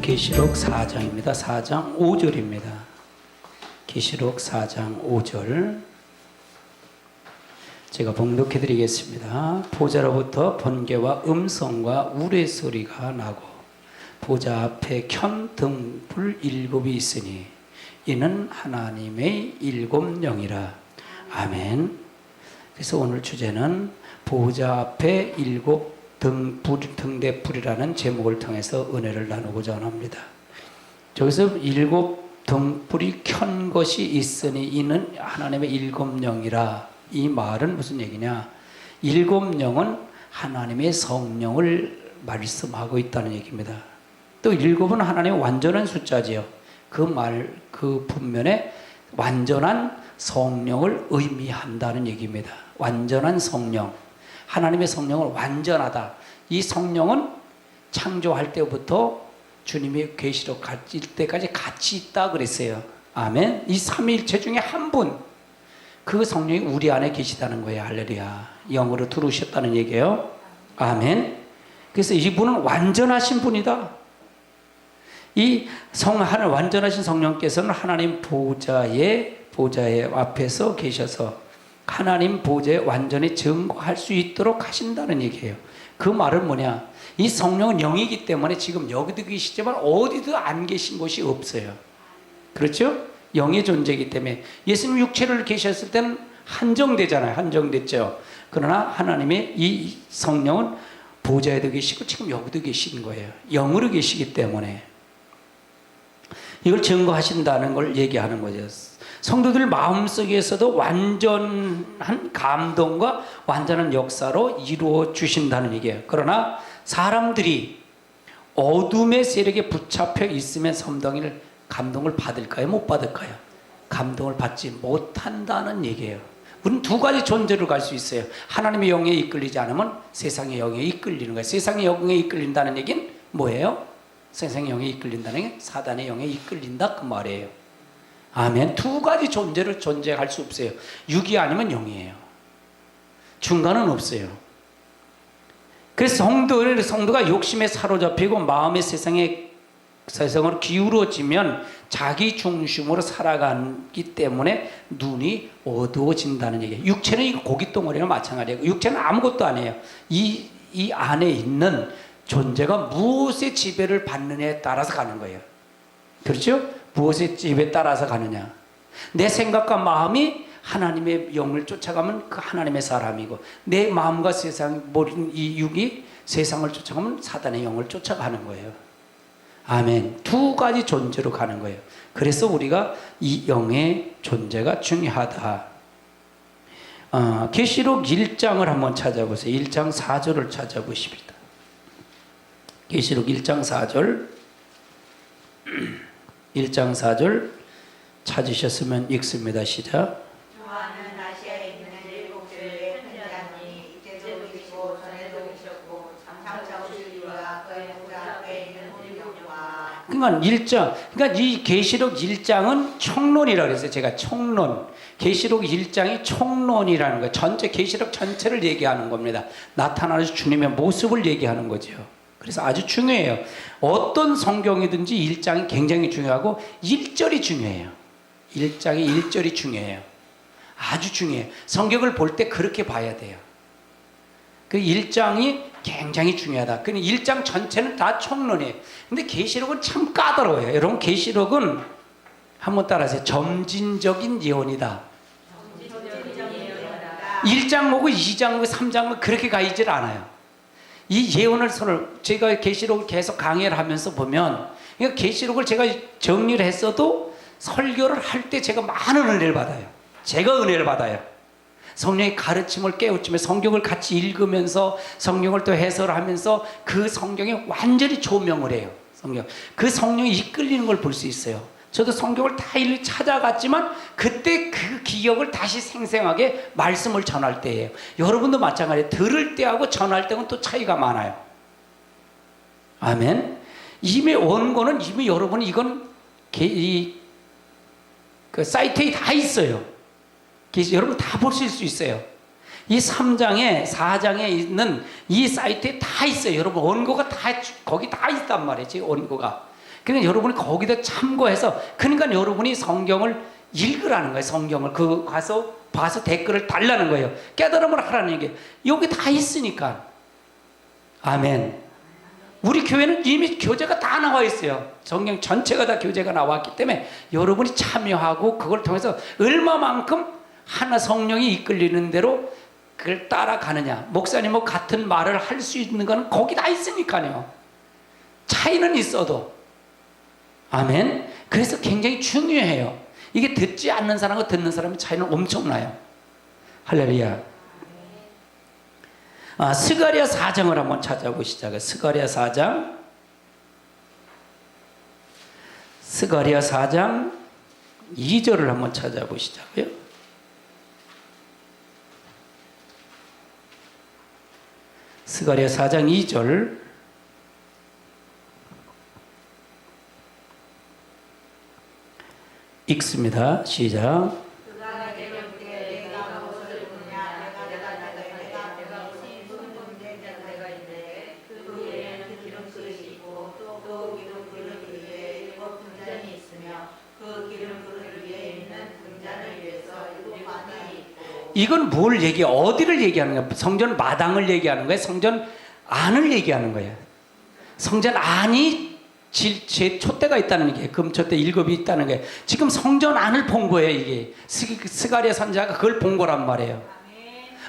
계시록 4장입니다. 4장 5절입니다. 계시록 4장 5절 제가 봉독해 드리겠습니다. 보좌로부터 번개와 음성과 우레소리가 나고 보좌 앞에 켠 등불 7이 있으니 이는 하나님의 7 영이라. 아멘. 그래서 오늘 주제는 보좌 앞에 7 등대불이라는 제목을 통해서 은혜를 나누고자 합니다. 저기서 7 등불이 켠 것이 있으니 이는 하나님의 7 영이라. 이 말은 무슨 얘기냐? 7 영은 하나님의 성령을 말씀하고 있다는 얘기입니다. 또 7은 하나님의 완전한 숫자지요. 그 분면에 완전한 성령을 의미한다는 얘기입니다. 완전한 성령. 하나님의 성령은 완전하다. 이 성령은 창조할 때부터 주님이 계시록 가질 때까지 같이 있다 그랬어요. 아멘. 이 삼위일체 중에 한 분, 그 성령이 우리 안에 계시다는 거예요. 할렐루야. 영으로 들어오셨다는 얘기예요. 아멘. 그래서 이분은 완전하신 분이다. 이 완전하신 성령께서는 하나님 보좌의 앞에서 계셔서 하나님 보좌에 완전히 증거할 수 있도록 하신다는 얘기예요. 그 말은 뭐냐? 이 성령은 영이기 때문에 지금 여기도 계시지만 어디도 안 계신 곳이 없어요. 그렇죠? 영의 존재이기 때문에 예수님 육체를 계셨을 때는 한정되잖아요. 한정됐죠. 그러나 하나님의 이 성령은 보좌에도 계시고 지금 여기도 계신 거예요. 영으로 계시기 때문에 이걸 증거하신다는 걸 얘기하는 거죠. 성도들 마음속에서도 완전한 감동과 완전한 역사로 이루어 주신다는 얘기예요. 그러나 사람들이 어둠의 세력에 붙잡혀 있으면 감동을 받을까요? 못 받을까요? 감동을 받지 못한다는 얘기예요. 우리는 두 가지 존재로 갈 수 있어요. 하나님의 영에 이끌리지 않으면 세상의 영에 이끌리는 거예요. 세상의 영에 이끌린다는 얘기는 뭐예요? 세상의 영에 이끌린다는 게 사단의 영에 이끌린다 그 말이에요. 아멘. 두 가지 존재를 존재할 수 없어요. 육이 아니면 영이에요. 중간은 없어요. 그래서 성도가 욕심에 사로잡히고 마음의 세상으로 기울어지면 자기 중심으로 살아가기 때문에 눈이 어두워진다는 얘기예요. 육체는 이 고깃덩어리랑 마찬가지예요. 육체는 아무것도 아니에요. 이 안에 있는 존재가 무엇의 지배를 받느냐에 따라서 가는 거예요. 그렇죠? 무엇의 지배에 따라서 가느냐? 내 생각과 마음이 하나님의 영을 쫓아가면 그 하나님의 사람이고, 내 마음과 이 육이 세상을 쫓아가면 사단의 영을 쫓아가는 거예요. 아멘. 두 가지 존재로 가는 거예요. 그래서 우리가 이 영의 존재가 중요하다. 계시록 1장을 한번 찾아보세요. 1장 4절을 찾아보십니다. 계시록 1장 4절 1장 4절 찾으셨으면 읽습니다. 시작. 요한은 아시아에 있는 7 교회의 편지하니 이때도 계시고 전에도 계셨고 장차 오시리와 그의 보좌 앞에 있는 영과. 그러니까 이 계시록 1장은 총론이라고 그랬어요. 제가 총론. 계시록 1장이 총론이라는 거예요. 전체 계시록 전체를 얘기하는 겁니다. 나타나는 주님의 모습을 얘기하는 거죠. 그래서 아주 중요해요. 어떤 성경이든지 1장이 굉장히 중요하고 1절이 중요해요. 1장의 1절이 중요해요. 아주 중요해요. 성경을 볼 때 그렇게 봐야 돼요. 그 1장이 굉장히 중요하다. 그 1장 전체는 다 총론이에요. 근데 계시록은 참 까다로워요. 여러분, 계시록은 한번 따라하세요. 점진적인 예언이다. 1장 보고 2장 보고 3장 보고 그렇게 가이질 않아요. 이 예언을 제가 계시록을 계속 강의를 하면서 보면, 그러니까 계시록을 제가 정리를 했어도 설교를 할 때 제가 많은 은혜를 받아요. 제가 은혜를 받아요. 성령의 가르침을 깨우치며 성경을 같이 읽으면서 성경을 또 해설하면서 그 성경에 완전히 조명을 해요. 그 성령이 이끌리는 걸 볼 수 있어요. 저도 성경을 다 찾아갔지만 그때 그 기억을 다시 생생하게 말씀을 전할 때예요. 여러분도 마찬가지예요. 들을 때하고 전할 때는 또 차이가 많아요. 아멘. 이미 원고는 이미 여러분이 이건 그 사이트에 다 있어요. 여러분 다 보실 수 있어요. 이 3장에 4장에 있는 이 사이트에 다 있어요. 여러분 원고가 다 거기 다 있단 말이지. 원고가. 그러니까 여러분이 거기다 참고해서, 그러니까 여러분이 성경을 읽으라는 거예요. 성경을 그 가서 봐서 댓글을 달라는 거예요. 깨달음을 하라는 얘기예요. 여기 다 있으니까. 아멘. 우리 교회는 이미 교재가 다 나와 있어요. 성경 전체가 다 교재가 나왔기 때문에 여러분이 참여하고 그걸 통해서 얼마만큼 하나 성령이 이끌리는 대로 그걸 따라가느냐. 목사님하고 같은 말을 할 수 있는 건 거기 다 있으니까요. 차이는 있어도. 아멘. 그래서 굉장히 중요해요. 이게 듣지 않는 사람과 듣는 사람의 차이는 엄청나요. 할렐루야. 스가랴 4장을 한번 찾아보시죠. 스가랴 4장. 스가랴 4장 2절을 한번 찾아보시자고요. 스가랴 4장 2절. 읽습니다. 시작. 이건 뭘 어디를 얘기하는 거야? 성전 마당을 얘기하는 거야? 성전 안을 얘기하는 거야? 성전 안이 제 촛대가 있다는 게, 금촛대 7이 있다는 게, 지금 성전 안을 본 거예요. 이게 스가랴 선지자가 그걸 본 거란 말이에요.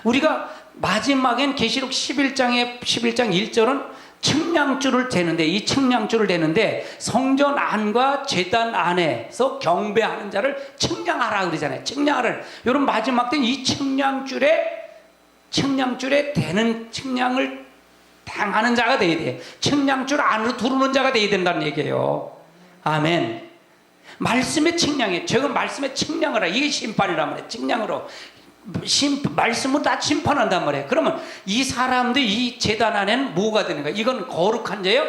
우리가 마지막엔 계시록 11장 1절은 측량줄을 대는데, 이 측량줄을 대는데 성전 안과 제단 안에서 경배하는 자를 측량하라 그러잖아요. 측량을. 여러분 마지막 때는 이 측량줄에 대는, 측량을 당하는 자가 돼야 돼. 측량줄 안으로 들어오는 자가 돼야 된다는 얘기예요. 아멘. 말씀의 측량이에요. 제가 말씀의 측량을 하라. 이게 심판이란 말이에요. 측량으로. 말씀으로 다 심판한단 말이에요. 그러면 이 사람들, 이 제단 안에는 뭐가 되는 거예요? 이건 거룩한 자예요?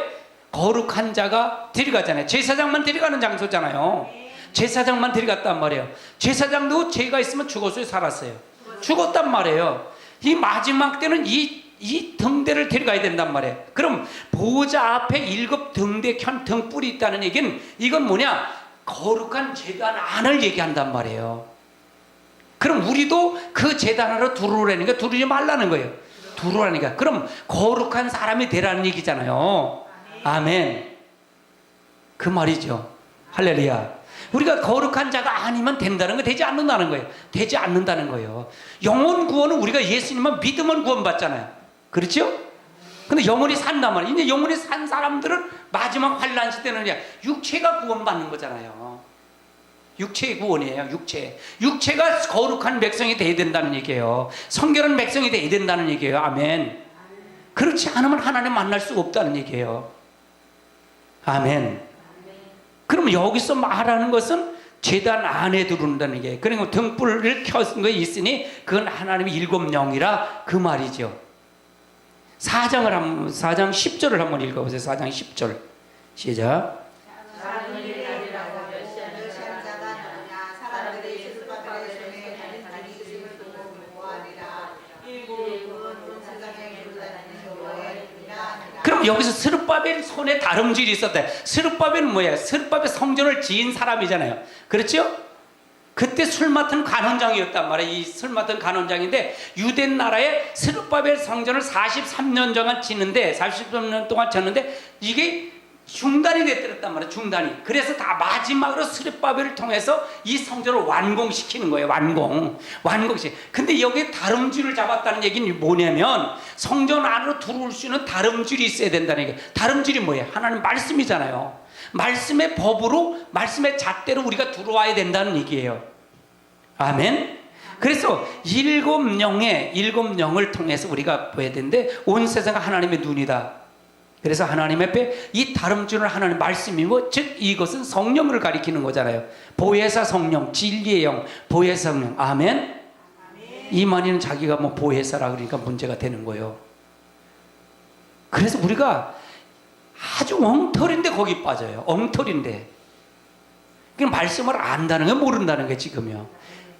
거룩한 자가 들어가잖아요. 제사장만 들어가는 장소잖아요. 제사장만 들어갔단 말이에요. 제사장도 죄가 있으면 죽었어요? 살았어요? 죽었단 말이에요. 이 마지막 때는 이 등대를 데려가야 된단 말이에요. 그럼 보호자 앞에 7 등대 등불이 있다는 얘기는, 이건 뭐냐? 거룩한 제단 안을 얘기한단 말이에요. 그럼 우리도 그 제단으로 들어오라니까 들어오지 말라는 거예요. 들어오라니까. 그럼 거룩한 사람이 되라는 얘기잖아요. 아멘. 그 말이죠. 할렐루야. 우리가 거룩한 자가 아니면 된다는 거, 되지 않는다는 거예요. 되지 않는다는 거예요. 영혼 구원은 우리가 예수님만 믿으면 구원받잖아요. 그렇죠? 근데 영혼이 산단 말이에요. 이제 영혼이 산 사람들은 마지막 환란 시대는 그냥 육체가 구원받는 거잖아요. 육체의 구원이에요. 육체가 거룩한 백성이 돼야 된다는 얘기예요. 성결한 백성이 돼야 된다는 얘기예요. 아멘. 그렇지 않으면 하나님 만날 수가 없다는 얘기예요. 아멘. 그럼 여기서 말하는 것은 제단 안에 들어온다는 얘기예요. 그러니까 등불을 켜진 거 있으니 그건 하나님의 7영이라 그 말이죠. 4장 10절을 한번 읽어보세요. 4장 10절 시작. 그럼 여기서 스룹바벨 손에 다름질이 있었대. 스룹바벨은 뭐예요? 스룹바벨 성전을 지은 사람이잖아요. 그렇죠? 그때 술 맡은 간원장이었단 말이에요. 이 술 맡은 간원장인데, 유대 나라에 스룹바벨 성전을 43년 동안 짓는데, 43년 동안 졌는데 이게 중단이 됐단 말이에요. 중단이. 그래서 다 마지막으로 스룹바벨을 통해서 이 성전을 완공시키는 거예요. 완공시. 근데 여기에 다름줄을 잡았다는 얘기는 뭐냐면, 성전 안으로 들어올 수 있는 다름줄이 있어야 된다는 얘기예요. 다름줄이 뭐예요? 하나님 말씀이잖아요. 말씀의 법으로, 말씀의 잣대로 우리가 들어와야 된다는 얘기예요. 아멘. 그래서 7영을 통해서 우리가 봐야 되는데, 온 세상은 하나님의 눈이다. 그래서 하나님 앞에 이 다름줄은 하나님 말씀이고, 즉 이것은 성령을 가리키는 거잖아요. 보혜사 성령, 진리의 영, 보혜사 성령. 아멘. 이만희는 자기가 뭐 보혜사라 그러니까 문제가 되는 거예요. 그래서 우리가 아주 엉터리인데 거기 빠져요. 엉터리인데. 그냥 말씀을 안다는 게, 모른다는 게 지금요.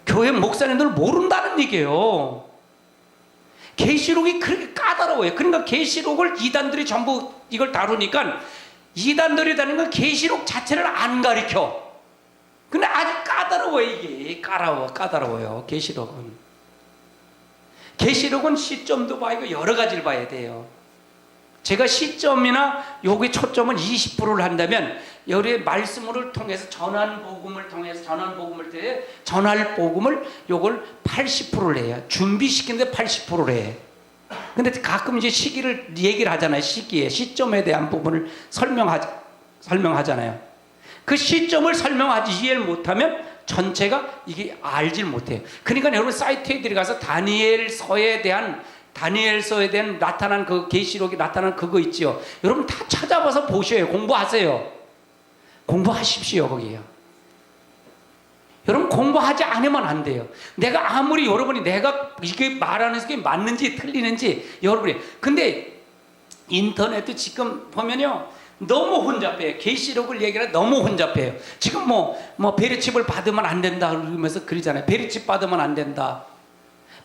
교회 목사님들 모른다는 얘기예요. 계시록이 그렇게 까다로워요. 그러니까 계시록을 이단들이 전부 이걸 다루니까 이단들이 다니는 건 계시록 자체를 안 가르쳐. 근데 아주 까다로워요. 이게 까다로워요. 계시록은 시점도 봐야 이거 여러 가지를 봐야 돼요. 제가 시점이나 여기 초점은 20%를 한다면 여기 말씀을 통해서 전할 복음을 요걸 80%를 해요. 준비시키는데 80%를 해. 근데 가끔 이제 시기를 얘기를 하잖아요. 시점에 대한 부분을 설명하잖아요. 그 시점을 설명하지 이해를 못하면 전체가 이게 알질 못해요. 그러니까 여러분 사이트에 들어가서 다니엘서에 대한 나타난 그 계시록이 나타난 그거 있지요. 여러분 다 찾아봐서 보셔요. 공부하세요. 공부하십시오. 거기요. 여러분 공부하지 않으면 안 돼요. 내가 아무리 내가 이게 말하는 게 맞는지 틀리는지 근데 인터넷도 지금 보면요 너무 혼잡해요. 계시록을 얘기하면 너무 혼잡해요. 지금 베르칩을 받으면 안 된다 그러면서 그러잖아요. 베르칩 받으면 안 된다.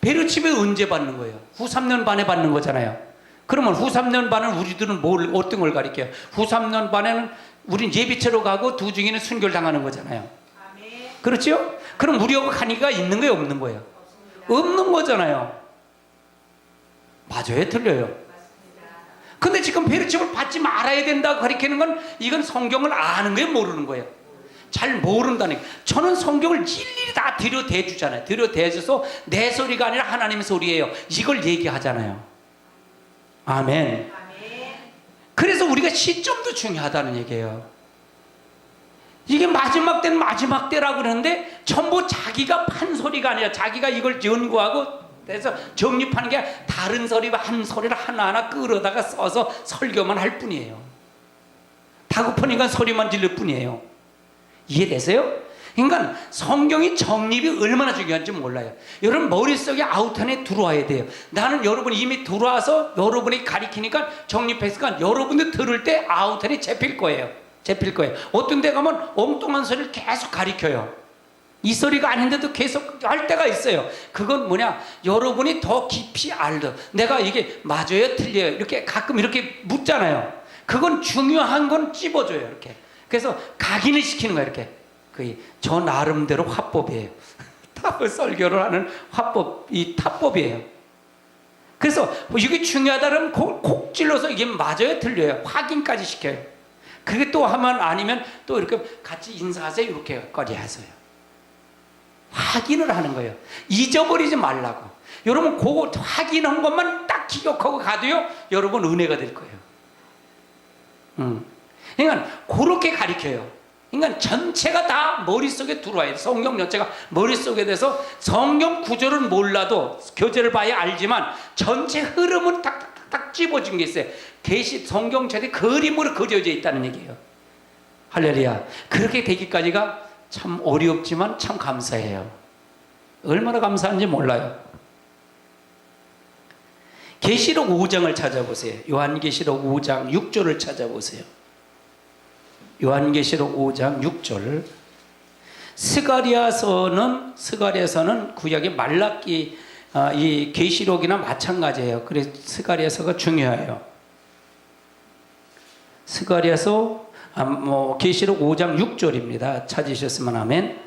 베르칩을 언제 받는 거예요? 후 3년 반에 받는 거잖아요. 그러면 후 3년 반은 우리들은 어떤 걸 가르쳐요? 후 3년 반에는 우린 예비체로 가고 두 중에는 순교를 당하는 거잖아요. 그렇죠? 그럼 우리하고 관계가 있는 거예요? 없는 거예요? 없는 거잖아요. 맞아요? 틀려요? 근데 지금 베르칩을 받지 말아야 된다고 가르치는 건 이건 성경을 아는 거예요? 모르는 거예요? 잘 모른다니까. 저는 성경을 일일이 다 들여대주잖아요. 들여대줘서 내 소리가 아니라 하나님의 소리예요. 이걸 얘기하잖아요. 아멘. 그래서 우리가 시점도 중요하다는 얘기예요. 이게 마지막 때는 마지막 때라고 그러는데 전부 자기가 판소리가 아니라 자기가 이걸 연구하고 그래서 정립하는 게 다른 소리와 한 소리를 하나하나 끌어다가 써서 설교만 할 뿐이에요. 다급하니까 소리만 질릴 뿐이에요. 이해되세요? 그러니까 성경이 정립이 얼마나 중요한지 몰라요. 여러분 머릿속에 아우탄에 들어와야 돼요. 나는 여러분이 이미 들어와서 여러분이 가리키니까 정립했으니까 여러분들 들을 때 아우탄이 잡힐 거예요. 어떤 데 가면 엉뚱한 소리를 계속 가리켜요. 이 소리가 아닌데도 계속 할 때가 있어요. 그건 뭐냐? 여러분이 더 깊이 알더. 내가 이게 맞아요? 틀려요? 이렇게 가끔 이렇게 묻잖아요. 그건 중요한 건 찝어줘요. 이렇게. 그래서 각인을 시키는 거예요. 이렇게. 저 나름대로 화법이에요. 설교를 하는 화법이 타법이에요. 그래서 이게 중요하다 그러면 콕 찔러서 이게 맞아요? 틀려요? 확인까지 시켜요. 그게 또 하면 아니면 또 이렇게 같이 인사하세요. 이렇게까지 하세요. 확인을 하는 거예요. 잊어버리지 말라고. 여러분 그거 확인한 것만 딱 기억하고 가도요 여러분 은혜가 될 거예요. 그러니까 그렇게 가르쳐요. 그러니까 전체가 다 머릿속에 들어와요. 성경 전체가 머릿속에 대해서 성경 구조를 몰라도 교재를 봐야 알지만 전체 흐름은 딱 집어진 게 있어요. 성경책에 그림으로 그려져 있다는 얘기예요. 할렐루야. 그렇게 되기까지가 참 어렵지만 참 감사해요. 얼마나 감사한지 몰라요. 계시록 5장을 찾아보세요. 요한계시록 5장 6절을 찾아보세요. 요한계시록 5장 6절. 스가랴서는 구약의 말라기 이 계시록이나 마찬가지예요. 그래서 스가랴서가 중요해요. 스가랴서 계시록 5장 6절입니다. 찾으셨으면 아멘.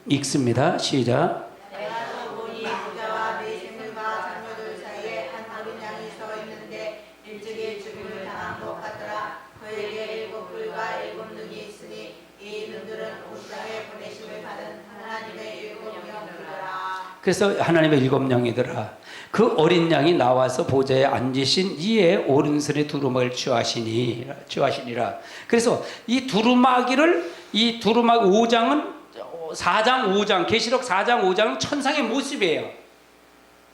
읽습니다. 시작. 내가 또 보니 부자와 네 생물과 장녀들 사이에 한 어린 양이 서 있는데 일찍이 죽임을 당한 것 같더라. 그에게 7뿔과 7눈이 있으니 이 눈들은 온 땅에 보내심을 받은 하나님의 7영이더라. 그래서 하나님의 7영이더라. 그 어린 양이 나와서 보좌에 앉으신 이에 오른손에 두루마기를 취하시니라. 그래서 이 두루마기 5장은 4장 5장 계시록 4장 5장은 천상의 모습이에요.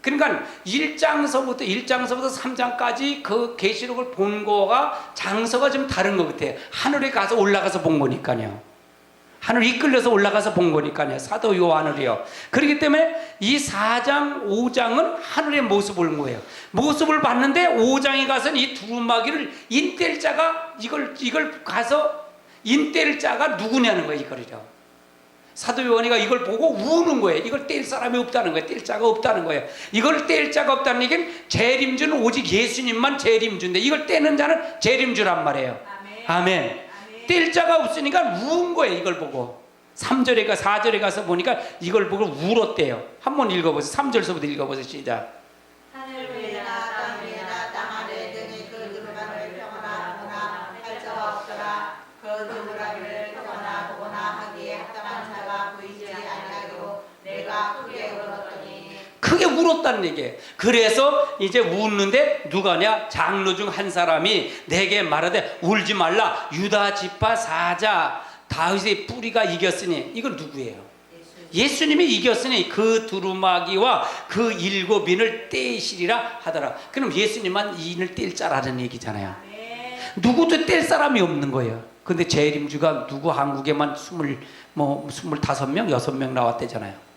그러니까 1장서부터 3장까지 그 계시록을 본 거가 장서가 좀 다른 것 같아요. 하늘에 가서 올라가서 본 거니까요. 하늘 이끌려서 올라가서 본 거니까요. 사도 요한을요. 그렇기 때문에 이 4장 5장은 하늘의 모습을 본 거예요. 모습을 봤는데 5장에 가서는 이 두루마기를 인뗄 자가 이걸 가서 인뗄 자가 누구냐는 거예요. 이거를요. 사도 요한이가 이걸 보고 우는 거예요. 이걸 뗄 사람이 없다는 거예요. 뗄 자가 없다는 거예요. 이걸 뗄 자가 없다는 얘기는 재림주는 오직 예수님만 재림주인데 이걸 떼는 자는 재림주란 말이에요. 아멘. 뗄 자가 없으니까 우은 거예요. 이걸 보고 3절에 4절에 가서 보니까 이걸 보고 울었대요. 한번 읽어보세요. 3절서부터 읽어보세요. 시작. 하늘 위에나 땅 위에나 땅 아래 등이 그 두루마리를 펴거나 보거나 할 자가 없더라. 그 두루마리를 펴거나 보거나 하기에 합당한 자가 보이지 아니하고 내가 크게 울었더니. 크게 울었다는 얘기예요. 그래서 이제 웃는데 누가냐? 장로 중 한 사람이 내게 말하되 울지 말라. 유다 지파 사자 다윗의 뿌리가 이겼으니. 이건 누구예요? 예수님이 이겼으니 그 두루마기와 그 7인을 떼시리라 하더라. 그럼 예수님만 인을 뗄 자라는 얘기잖아요. 누구도 뗄 사람이 없는 거예요. 근데 재림주가 누구 한국에만 25명, 6명 나왔대잖아요.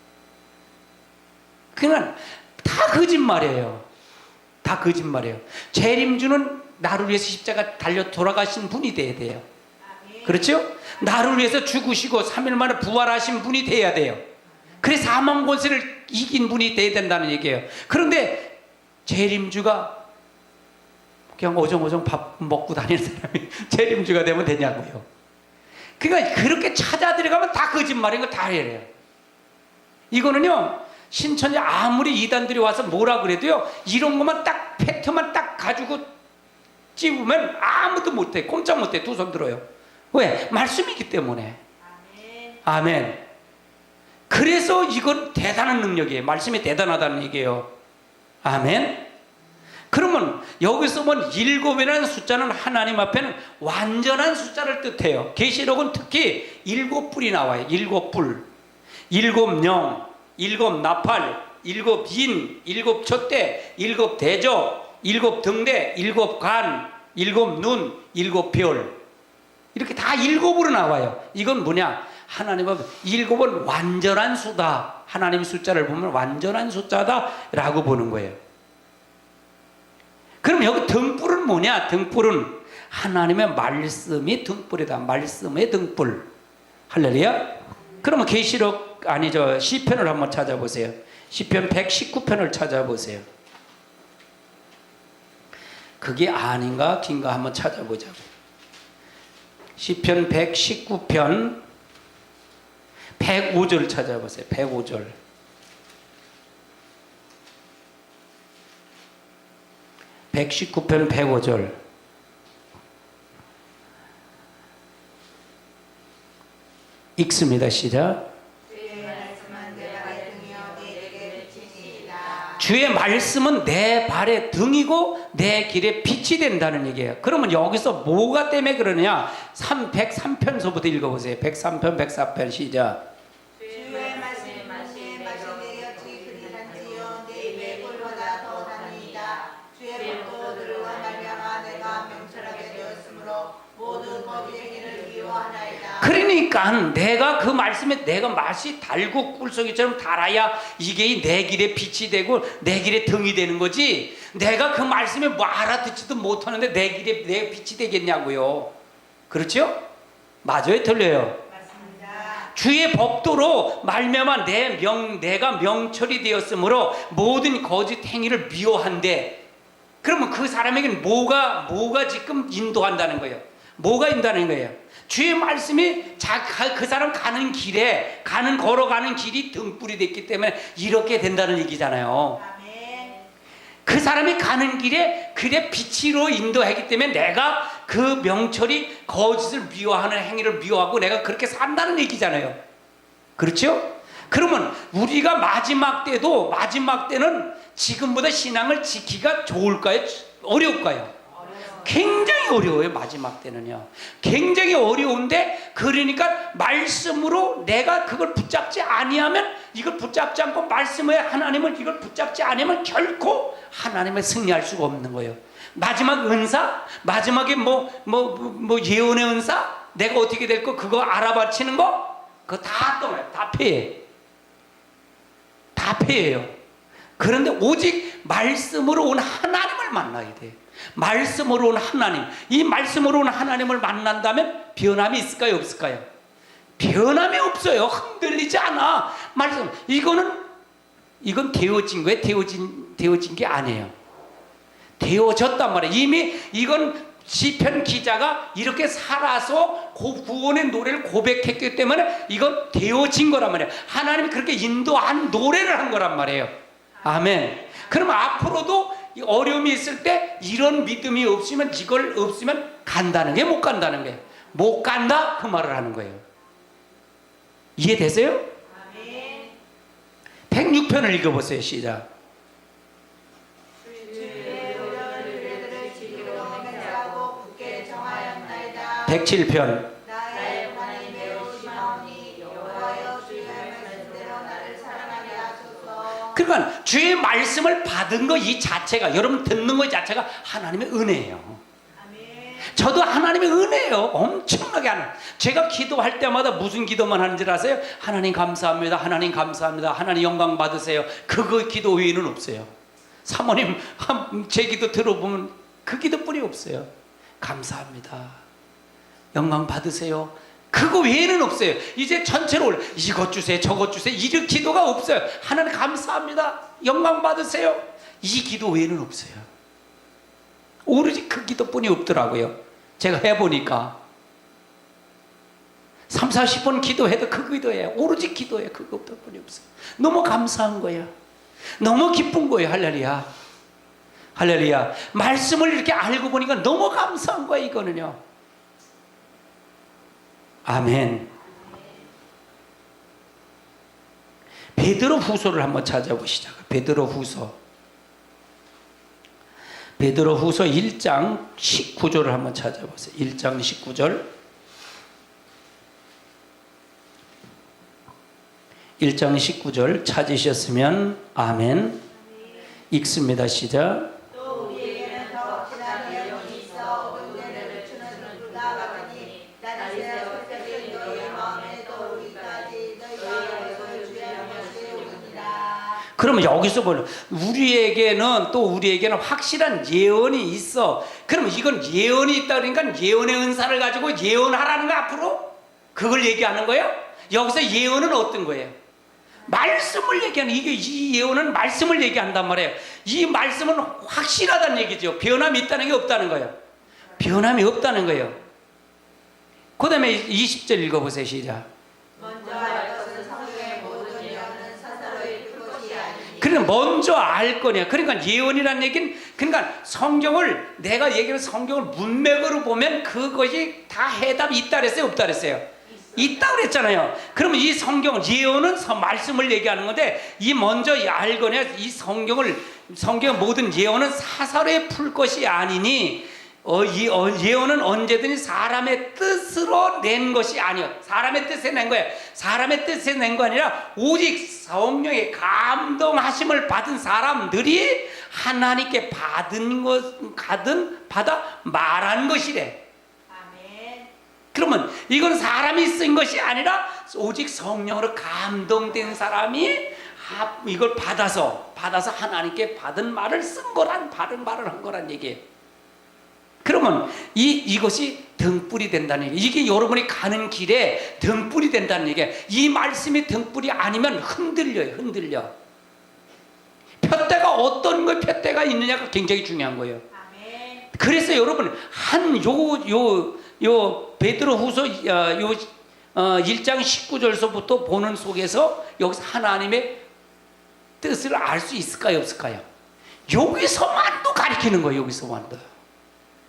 그냥 다 거짓말이에요. 다 거짓말이에요. 재림주는 나를 위해서 십자가 달려 돌아가신 분이 돼야 돼요. 그렇죠? 나를 위해서 죽으시고 3일 만에 부활하신 분이 돼야 돼요. 그래서 사망 권세를 이긴 분이 돼야 된다는 얘기예요. 그런데 재림주가 그냥 오정오정 밥 먹고 다니는 사람이 재림주가 되면 되냐고요. 그러니까 그렇게 찾아 들어가면 다 거짓말인 거 다 해요. 이거는요, 신천지 아무리 이단들이 와서 뭐라 그래도요, 이런 것만 딱 팩트만 딱 가지고 찝으면 아무도 못해. 꼼짝 못해. 두 손 들어요. 왜? 말씀이기 때문에. 아멘. 그래서 이건 대단한 능력이에요. 말씀이 대단하다는 얘기예요. 아멘. 그러면 여기서 본 7이라는 숫자는 하나님 앞에는 완전한 숫자를 뜻해요. 계시록은 특히 7뿔이 나와요. 7뿔, 7영, 7나팔, 7인, 7촛대, 7대적, 7등대, 7간, 7눈, 7별. 이렇게 다 7으로 나와요. 이건 뭐냐? 하나님 앞에 7은 완전한 수다. 하나님 숫자를 보면 완전한 숫자다 라고 보는 거예요. 그럼 여기 등불은 뭐냐? 등불은 하나님의 말씀이 등불이다. 말씀의 등불. 할렐루야. 그러면 계시록 아니죠, 시편을 한번 찾아보세요. 시편 119편을 찾아보세요. 그게 아닌가 긴가 한번 찾아보자고. 시편 119편 105절 찾아보세요. 105절. 119편 105절. 읽습니다. 시작. 주의 말씀은 내 발의 등이고 내 길의 빛이 된다는 얘기예요. 그러면 여기서 뭐가 때문에 그러느냐? 103편서부터 읽어보세요. 103편 104편 시작. 주의 말씀이 마시내 엿이 그리한지요 내 입에 꿀보다 더 다니이다. 주의 법도 들과 말미암아 내가 명철하게 되었으므로 모든 법의 행위를 미워하나이다. 그러니까 내가 그 말씀에 내가 맛이 달고 꿀송이처럼 달아야 이게 내 길의 빛이 되고 내 길의 등이 되는 거지, 내가 그 말씀에 뭐 알아듣지도 못하는데 내 길에 내 빛이 되겠냐고요. 그렇죠? 맞아요? 틀려요? 맞습니다. 주의 법도로 말미암아 내가 명철이 되었으므로 모든 거짓 행위를 미워한대. 그러면 그 사람에게는 뭐가 지금 인도한다는 거예요? 뭐가 인도하는 거예요? 주의 말씀이 그 사람 가는 길에 걸어가는 길이 등불이 됐기 때문에 이렇게 된다는 얘기잖아요. 아멘. 그 사람이 가는 길에 그의 빛으로 인도하기 때문에 내가 그 명철이 거짓을 미워하는 행위를 미워하고 내가 그렇게 산다는 얘기잖아요. 그렇죠? 그러면 우리가 마지막 때는 지금보다 신앙을 지키기가 좋을까요? 어려울까요? 굉장히 어려워요. 마지막 때는요, 굉장히 어려운데, 그러니까 말씀으로 내가 그걸 붙잡지 아니하면, 이걸 붙잡지 않고 말씀에 하나님을 이걸 붙잡지 않으면 결코 하나님을 승리할 수가 없는 거예요. 마지막 은사, 마지막에 예언의 은사, 내가 어떻게 될 거 그거 알아맞히는 거, 그거 다 떠나요. 다 패해. 다 패해요. 그런데 오직 말씀으로 온 하나님을 만나야 돼요. 말씀으로 온 하나님, 이 말씀으로 온 하나님을 만난다면 변함이 있을까요? 없을까요? 변함이 없어요. 흔들리지 않아. 말씀, 이건 되어진 거예요. 되어진 게 아니에요. 되어졌단 말이에요. 이미 이건 시편 기자가 이렇게 살아서 구원의 노래를 고백했기 때문에 이건 되어진 거란 말이에요. 하나님이 그렇게 인도한 노래를 한 거란 말이에요. 아멘. 그럼 앞으로도 어려움이 있을 때 이런 믿음이 없으면, 이걸 없으면 간다는 게 못 간다는 거예요. 못 간다 그 말을 하는 거예요. 이해되세요? 106편을 읽어보세요. 시작. 107편. 나의 고난이 매우 심하오니 여호와여 주의 말씀대로 나를 사랑하게 하소서. 그러니까 주의 말씀을 받은 거 이 자체가, 여러분 듣는 거 자체가 하나님의 은혜예요. 저도 하나님의 은혜예요. 엄청나게 하는. 제가 기도할 때마다 무슨 기도만 하는 줄 아세요? 하나님 감사합니다. 하나님 감사합니다. 하나님 영광 받으세요. 그거 기도 외에는 없어요. 사모님 제 기도 들어보면 그 기도뿐이 없어요. 감사합니다. 영광 받으세요. 그거 외에는 없어요. 이제 전체로 이것 주세요, 저것 주세요, 이런 기도가 없어요. 하나님 감사합니다. 영광 받으세요. 이 기도 외에는 없어요. 오로지 그 기도뿐이 없더라고요. 제가 해보니까 3, 40번 기도해도 그 기도예요. 오로지 기도예요. 그 기도뿐이 없어요. 너무 감사한 거예요. 너무 기쁜 거예요. 할렐루야. 할렐루야. 말씀을 이렇게 알고 보니까 너무 감사한 거예요. 이거는요. 아멘. 베드로 후서를 한번 찾아보시죠. 베드로 후서. 베드로 후서 1장 19절을 한번 찾아보세요. 1장 19절. 1장 19절 찾으셨으면 아멘. 읽습니다. 시작. 또 우리에게는 더 진한 영이 있어 은혜를 주는 불과 같으니 다니엘의 어떻게 너희 마음에 떠오르기까지 너희가 그것을 주의 명을 세우느니라. 그러면 여기서 보면 우리에게는 확실한 예언이 있어. 그러면 이건 예언이 있다 그러니까 예언의 은사를 가지고 예언하라는 거 앞으로? 그걸 얘기하는 거예요? 여기서 예언은 어떤 거예요? 말씀을 얘기하는, 이 예언은 말씀을 얘기한단 말이에요. 이 말씀은 확실하다는 얘기죠. 변함이 있다는 게 없다는 거예요. 변함이 없다는 거예요. 그 다음에 20절 읽어보세요. 시작. 먼저 알 것은 성경의 모든 예언은 스스로 읽을 것이 아니니. 그러니까 먼저 알 거냐. 그러니까 예언이라는 얘기는, 그러니까 성경을, 내가 얘기하는 성경을 문맥으로 보면 그것이 다 해답이 있다 그랬어요? 없다 그랬어요? 있다 그랬잖아요. 그러면 이 성경, 예언은 말씀을 얘기하는 건데, 이 먼저 알거냐, 이 성경 모든 예언은 사사로이 풀 것이 아니니, 예언은 언제든지 사람의 뜻으로 낸 것이 아니요. 사람의 뜻에 낸 거예요. 사람의 뜻에 낸 거 아니라 오직 성령의 감동하심을 받은 사람들이 하나님께 받아 말한 것이래. 그러면 이건 사람이 쓴 것이 아니라 오직 성령으로 감동된 사람이 이걸 받아서 하나님께 받은 말을 쓴 거란, 받은 말을 한 거란 얘기예요. 그러면 이것이 등불이 된다는 얘기예요. 이게 여러분이 가는 길에 등불이 된다는 얘기예요. 이 말씀이 등불이 아니면 흔들려. 푯대가 어떤 걸 푯대가 있느냐가 굉장히 중요한 거예요. 그래서 여러분 베드로 후서 1장 19절서부터 보는 속에서 여기서 하나님의 뜻을 알 수 있을까요? 없을까요? 여기서만도 가리키는 거예요. 여기서만도.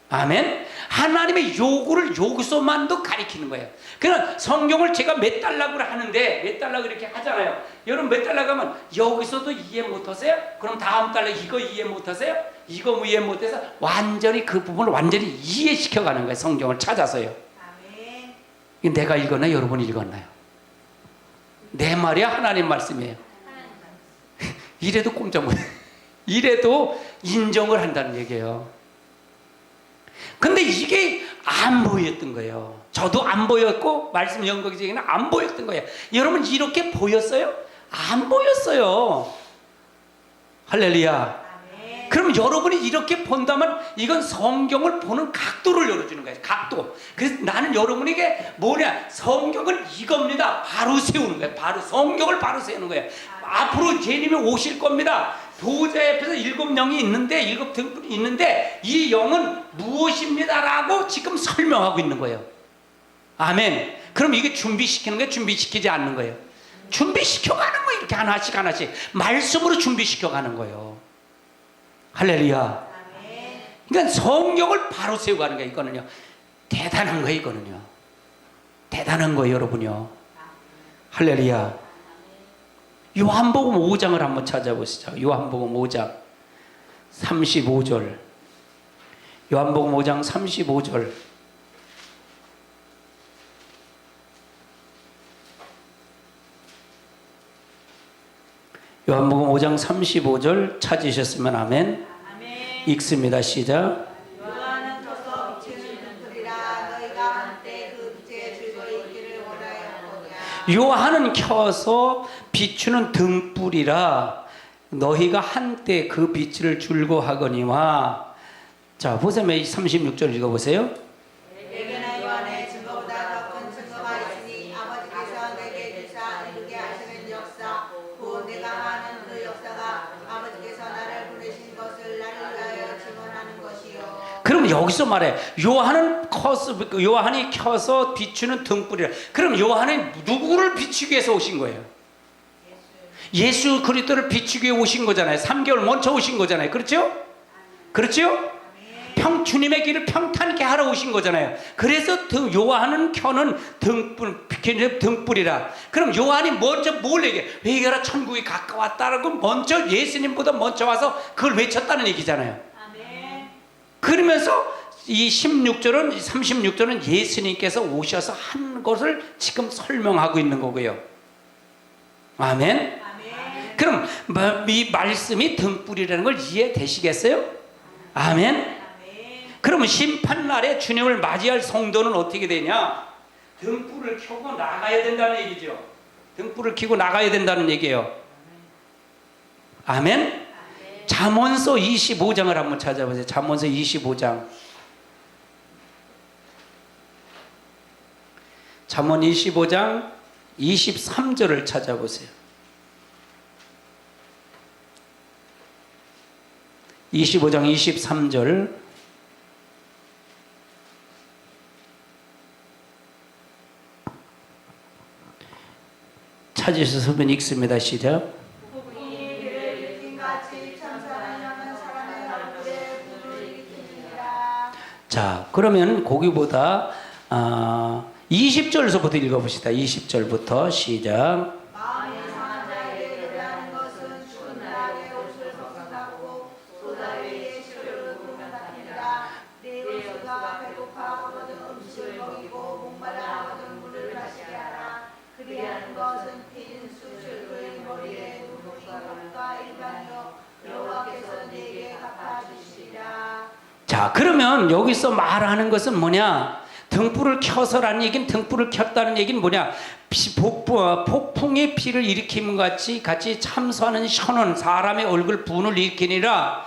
아멘. 하나님의 요구를 여기서만도 가리키는 거예요. 그냥 성경을 제가 몇 달라고 하는데, 몇 달라고 이렇게 하잖아요. 여러분 몇 달라고 하면 여기서도 이해 못하세요? 그럼 다음 달에 이거 이해 못하세요? 이거 이해 못해서 완전히 그 부분을 완전히 이해시켜가는 거예요. 성경을 찾아서요. 아멘. 내가 읽었나요? 여러분이 읽었나요? 내 말이야? 하나님 말씀이에요. 이래도 꼼짝 못해. 이래도 인정을 한다는 얘기예요. 근데 이게 안 보였던 거예요. 저도 안 보였고 말씀 연극에는 안 보였던 거예요. 여러분 이렇게 보였어요? 안 보였어요. 할렐루야. 그럼 여러분이 이렇게 본다면 이건 성경을 보는 각도를 열어주는 거예요. 각도. 그래서 나는 여러분에게 성경은 이겁니다. 바로 세우는 거예요. 바로 성경을 바로 세우는 거예요. 앞으로 예수님이 오실 겁니다. 보호자 옆에서 7영이 있는데 7등불이 있는데 이 영은 무엇입니다라고 지금 설명하고 있는 거예요. 아멘. 그럼 이게 준비시키는 거예요? 준비시키지 않는 거예요? 준비시켜가는 거예요. 이렇게 하나씩 하나씩 말씀으로 준비시켜가는 거예요. 할렐루야. 그러니까 성경을 바로 세워가는 거예요. 이거는요 대단한 거예요. 이거는요 대단한 거예요 여러분요. 할렐루야. 요한복음 5장을 한번 찾아보시죠. 요한복음 5장 35절. 요한복음 5장 35절. 요한복음 5장 35절 찾으셨으면 아멘. 아멘. 읽습니다. 시작. 요한은 켜서 비추는 등불이라 너희가 한때 그 빛에 즐거이 있기를 원하였거니와. 요한은 켜서 비추는 등불이라 너희가 한때 그 빛을 즐거워하거니와. 자 보세요. 36절 읽어보세요. 내게는 요한의 증거보다 더 큰 증거가 있으니 아버지께서 내게 주사 이루게 하시는 역사 곧 내가 하는 그 역사가 아버지께서 나를 보내신 것을 나를 위하여 증언하는 것이요. 그럼 여기서 말해 요한이 켜서 비추는 등불이라. 그럼 요한은 누구를 비추기 위해서 오신 거예요? 예수 그리스도를 비추기 위해 오신 거잖아요. 3개월 먼저 오신 거잖아요. 그렇죠? 그렇죠? 주님의 길을 평탄케 하러 오신 거잖아요. 그래서 요한은 켜는 등불이라. 그럼 요한이 먼저 뭘 얘기해? 회개하라 천국이 가까웠다라고 먼저 예수님보다 먼저 와서 그걸 외쳤다는 얘기잖아요. 아멘. 그러면서 이 36절은 예수님께서 오셔서 한 것을 지금 설명하고 있는 거고요. 아멘. 아멘. 그럼 이 말씀이 등불이라는 걸 이해되시겠어요? 아멘. 그러면 심판날에 주님을 맞이할 성도는 어떻게 되냐? 등불을 켜고 나가야 된다는 얘기죠. 등불을 켜고 나가야 된다는 얘기예요. 아멘. 잠언서 25장을 한번 찾아보세요. 잠언서 25장. 잠언 25장 23절을 찾아보세요. 25장 23절. 찾으셔서 읽습니다. 시작. 자, 그러면 거기보다 20절서부터 읽어봅시다. 20절부터 시작. 마음이 상한 자에게 노래하는 것은 추운 날에 옷을 벗어나고 소다위에 시를 부은 같으니라. 내 의수가 배고파 얻은 음식을 먹이고 목말라 얻은 물을 마시게 하라. 그리하는 것은 핀 수출의 머리에 눈과 일반이요 여호와께서 내게 갚아주시리라. 자, 그러면 여기서 말하는 것은 뭐냐? 등불을 켜서라는 얘기는, 등불을 켰다는 얘기는 뭐냐? 폭풍의 피를 일으킴 같이 참수하는 셔는 사람의 얼굴 분을 일으키니라.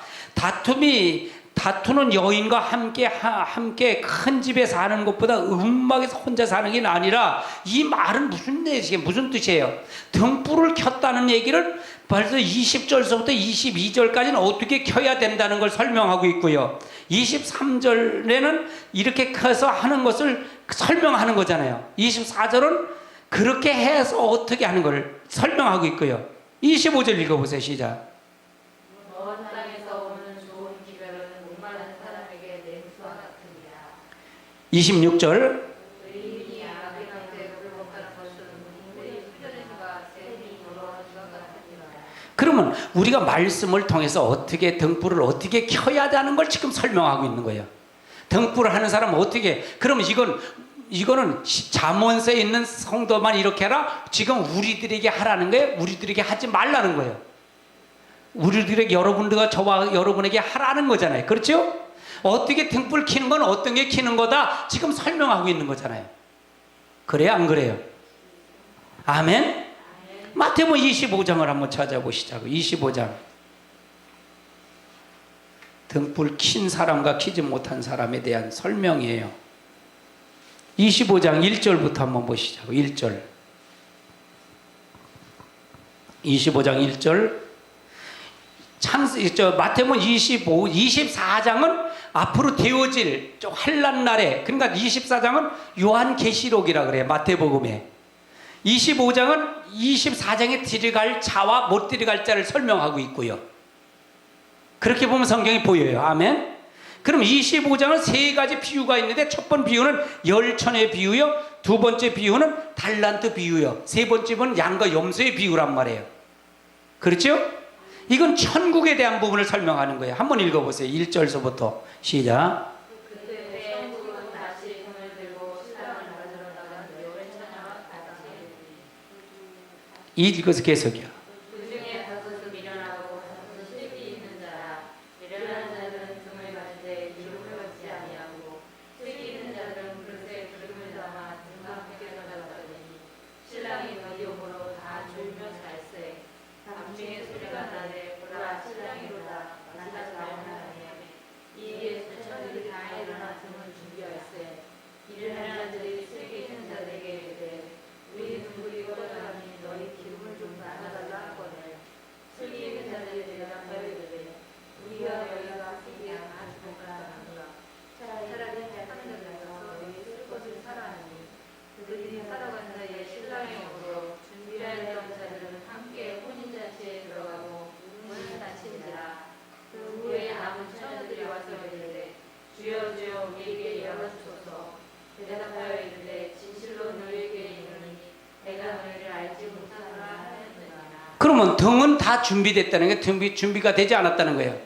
다투는 여인과 함께 큰 집에 사는 것보다 음막에서 혼자 사는 게 아니라, 이 말은 무슨 뜻이에요? 등불을 켰다는 얘기를 벌써 20절서부터 22절까지는 어떻게 켜야 된다는 걸 설명하고 있고요. 23절에는 이렇게 켜서 하는 것을 설명하는 거잖아요. 24절은 그렇게 해서 어떻게 하는 걸 설명하고 있고요. 25절 읽어보세요. 시작. 먼 땅에서 오는 좋은 기별은 목마른 사람에게 냉수와 같으니라. 26절. 의인이 악인 한테 굴복하는 것은 인물이 풀려내서가 샘이 돌아오는 것 같으니라. 그러면 우리가 말씀을 통해서 어떻게 등불을 어떻게 켜야 하는 걸 지금 설명하고 있는 거예요. 등불을 하는 사람은 어떻게? 그러면 이거는 잠언서에 있는 성도만 이렇게 해라? 지금 우리들에게 하라는 거예요? 우리들에게 하지 말라는 거예요? 우리들에게, 여러분들과 저와 여러분에게 하라는 거잖아요. 그렇죠? 어떻게 등불 켜는 건 어떤 게 켜는 거다 지금 설명하고 있는 거잖아요. 그래요? 안 그래요? 아멘? 마태복음 25장을 한번 찾아보시자고. 25장. 등불 킨 사람과 키지 못한 사람에 대한 설명이에요. 25장 1절부터 한번 보시자고. 1절. 25장 1절. 마태복음 25, 24장은 앞으로 되어질 환란 날에, 그러니까 24장은 요한계시록이라 그래요. 마태복음에. 25장은 24장에 들어갈 자와 못 들어갈 자를 설명하고 있고요. 그렇게 보면 성경이 보여요. 아멘. 그럼 25장은 세 가지 비유가 있는데, 첫 번째 비유는 열천의 비유요, 두 번째 비유는 달란트 비유요, 세 번째는 양과 염소의 비유란 말이에요. 그렇죠? 이건 천국에 대한 부분을 설명하는 거예요. 한번 읽어보세요. 1절서부터 시작. 그때 천국은 다시 금을 들고 신랑을 맞으러 나간 열천하와 같이 읽어서 계속이요. 그 중에 다섯은 미련하고 다섯은 실이 있는 자라. 미련한 자들은 금을 가지되 기름을 받지 아니하고 실이 있는 자들은 그릇에 기름을 담아 등과 함께 가져갔더니 신랑이 의욕으로 다 졸며 잘세. 밤중에 소리가 나되 보라 신랑이로다 만나지 말라하니 이에 천사들이 다 일어나 등을 준비할세. 미련한 자들이 실이 있는 자들에게 이르되 우리 등불이 꺼져가니 너희 기름을 좀 나눠달라 하거늘 슬기 있는 자들이 대답하여 이르되 우리가 너희가 쓰기에 아주 복하노라. 차라리 하늘에 가서 너희 쓸 것을 사라하니 그들이 살아간 자의 신랑의 업으로 준비하였던 자들은 함께 혼인잔치에 들어가고 문을 닫힌지라. 그 후에 남은 처녀들이 와서 이르되 주여 주여 우리에게 열어주소서. 대답하여 이르되 진실로 너희에게 이르노니 내가 너희를 알지 못하노라 하였느니라. 그러면 등은 다 준비됐다는 게, 준비가 되지 않았다는 거예요.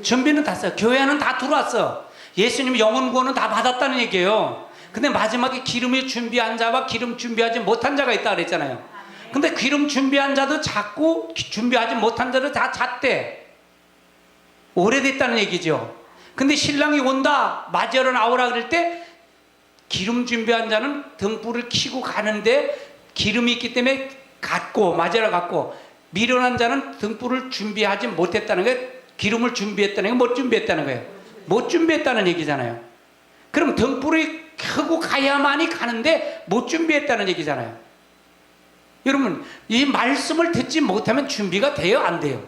준비는 다 했어요. 교회는 다 들어왔어. 예수님 영혼 구원은 다 받았다는 얘기예요. 근데 마지막에 기름을 준비한 자와 기름 준비하지 못한 자가 있다 그랬잖아요. 근데 기름 준비한 자도 잤고 준비하지 못한 자도 다 잤대. 오래됐다는 얘기죠. 근데 신랑이 온다, 맞이하러 나오라 그럴 때 기름 준비한 자는 등불을 켜고 가는데 기름이 있기 때문에 갔고, 맞이하러 갔고, 미련한 자는 등불을 준비하지 못했다는 거예요. 기름을 준비했다는 게 못 준비했다는 거예요. 못 준비했다는 얘기잖아요. 그럼 등불이 켜고 가야만이 가는데 못 준비했다는 얘기잖아요. 여러분, 이 말씀을 듣지 못하면 준비가 돼요, 안 돼요?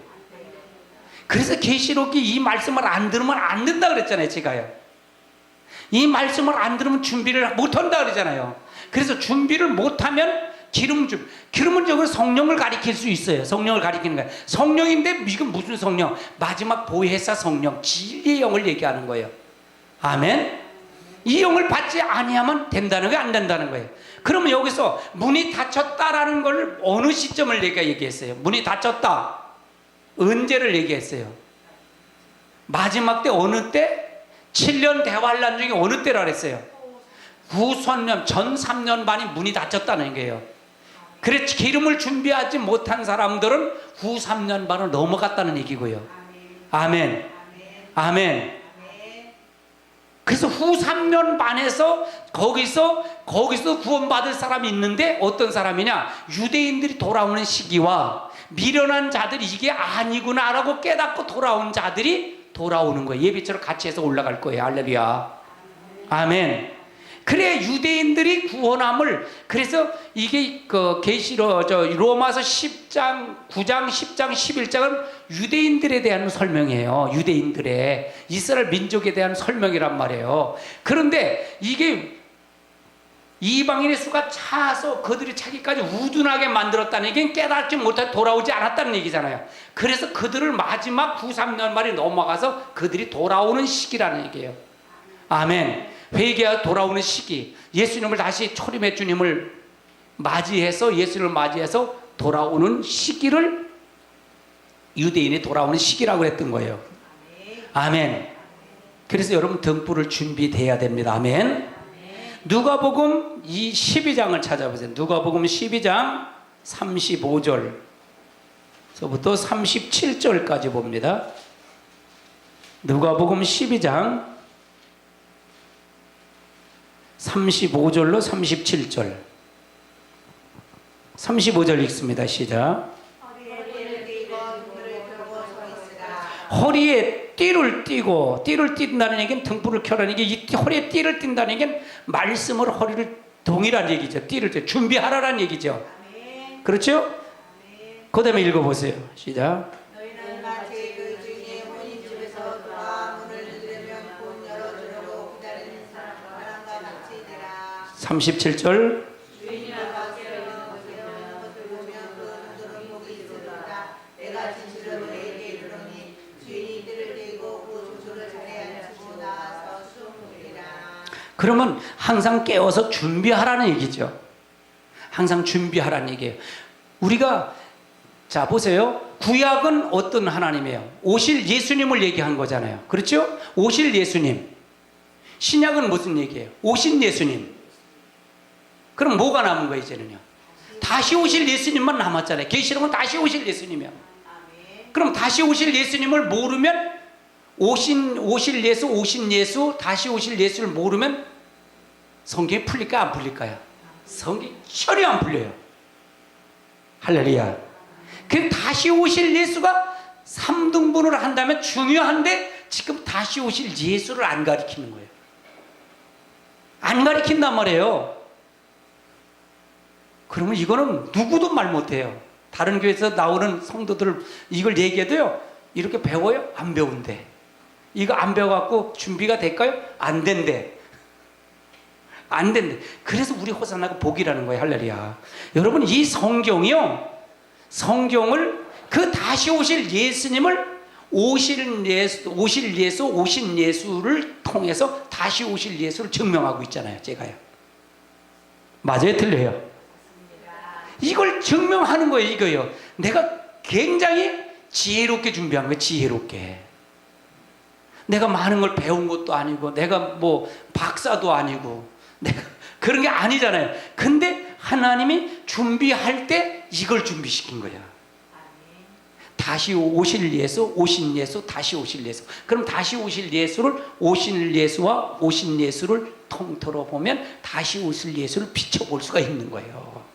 그래서 계시록이 이 말씀을 안 들으면 안 된다 그랬잖아요, 제가요. 이 말씀을 안 들으면 준비를 못한다 그러잖아요. 그래서 준비를 못하면 기름은 적으로 성령을 가리킬 수 있어요. 성령을 가리키는 거예요. 성령인데 이건 무슨 성령? 마지막 보혜사 성령, 진리의 영을 얘기하는 거예요. 아멘. 이 영을 받지 아니하면 된다는 게 안 된다는 거예요. 그러면 여기서 문이 닫혔다라는 걸 어느 시점을 얘기했어요? 문이 닫혔다. 언제를 얘기했어요? 마지막 때, 어느 때? 7년 대환란 중에 어느 때라 그랬어요? 후손년 전 3년 반이 문이 닫혔다는 거예요. 그래서 기름을 준비하지 못한 사람들은 후 3년 반을 넘어갔다는 얘기고요. 아멘. 아멘. 그래서 후 3년 반에서 거기서 구원받을 사람이 있는데, 어떤 사람이냐? 유대인들이 돌아오는 시기와 미련한 자들이 이게 아니구나라고 깨닫고 돌아온 자들이 돌아오는 거예요. 예배처럼 같이 해서 올라갈 거예요. 할렐루야. 아멘. 그래 유대인들이 구원함을, 그래서 이게 그 로마서 10장, 9장, 10장, 11장은 유대인들에 대한 설명이에요. 유대인들의 이스라엘 민족에 대한 설명이란 말이에요. 그런데 이게 이방인의 수가 차서 그들이 차기까지 우둔하게 만들었다는 얘기는 깨닫지 못해 돌아오지 않았다는 얘기잖아요. 그래서 그들을 마지막 93년 말에 넘어가서 그들이 돌아오는 시기라는 얘기예요. 아멘. 회개하여 돌아오는 시기, 예수님을 다시 초림의 주님을 맞이해서, 예수님을 맞이해서 돌아오는 시기를 유대인이 돌아오는 시기라고 했던 거예요. 아멘. 그래서 여러분 등불을 준비돼야 됩니다. 아멘. 누가복음 12장을 찾아보세요. 누가복음 12장 35절서부터 37절까지 봅니다. 누가복음 12장 35절로 37절. 35절 읽습니다. 시작. 허리에 띠를 띠고, 띠를 띈다는 얘기는 등불을 켜라는 얘기, 이 허리에 띠를 띈다는 얘기는 말씀으로 허리를 동일한 얘기죠. 띠를 준비하라는 얘기죠. 그렇죠? 그 다음에 읽어보세요. 시작. 너희는 마치 그 37절. 주인이라 밖에 있는 것을 보면 그 정도는 복이 있으리라. 내가 진실로 너희에게 이르노니 주인이 뜰을 떼고 그 조소를 자리에 앉히고 나와서 수송하리라. 그러면 항상 깨워서 준비하라는 얘기죠. 항상 준비하라는 얘기예요. 우리가 자 보세요. 구약은 어떤 하나님이에요? 오실 예수님을 얘기한 거잖아요. 그렇죠? 오실 예수님. 신약은 무슨 얘기예요? 오신 예수님. 그럼 뭐가 남은 거예요 이제는요? 다시 오실 예수님만 남았잖아요. 계시록은 다시 오실 예수님이야. 그럼 다시 오실 예수님을 모르면 오실 예수, 다시 오실 예수를 모르면 성경이 풀릴까 안 풀릴까요? 성경이 전혀 안 풀려요. 할렐루야. 그 다시 오실 예수가 3등분을 한다면 중요한데 지금 다시 오실 예수를 안 가리키는 거예요. 안 가리킨단 말이에요. 그러면 이거는 누구도 말 못해요. 다른 교회에서 나오는 성도들 이걸 얘기해도요, 이렇게 배워요? 안 배운대. 이거 안 배워갖고 준비가 될까요? 안 된대. 안 된대. 그래서 우리 호산나가 복이라는 거예요. 할렐루야. 여러분, 이 성경이요, 성경을 그 다시 오실 예수님을 오신 예수를 통해서 다시 오실 예수를 증명하고 있잖아요. 제가요. 맞아요? 틀려요? 이걸 증명하는 거예요. 이거요. 내가 굉장히 지혜롭게 준비한 거예요. 지혜롭게. 내가 많은 걸 배운 것도 아니고 내가 뭐 박사도 아니고 내가 그런 게 아니잖아요. 근데 하나님이 준비할 때 이걸 준비시킨 거야. 다시 오실 예수, 오신 예수, 다시 오실 예수. 그럼 다시 오실 예수를, 오실 예수와 오신 예수를 통틀어 보면 다시 오실 예수를 비춰볼 수가 있는 거예요.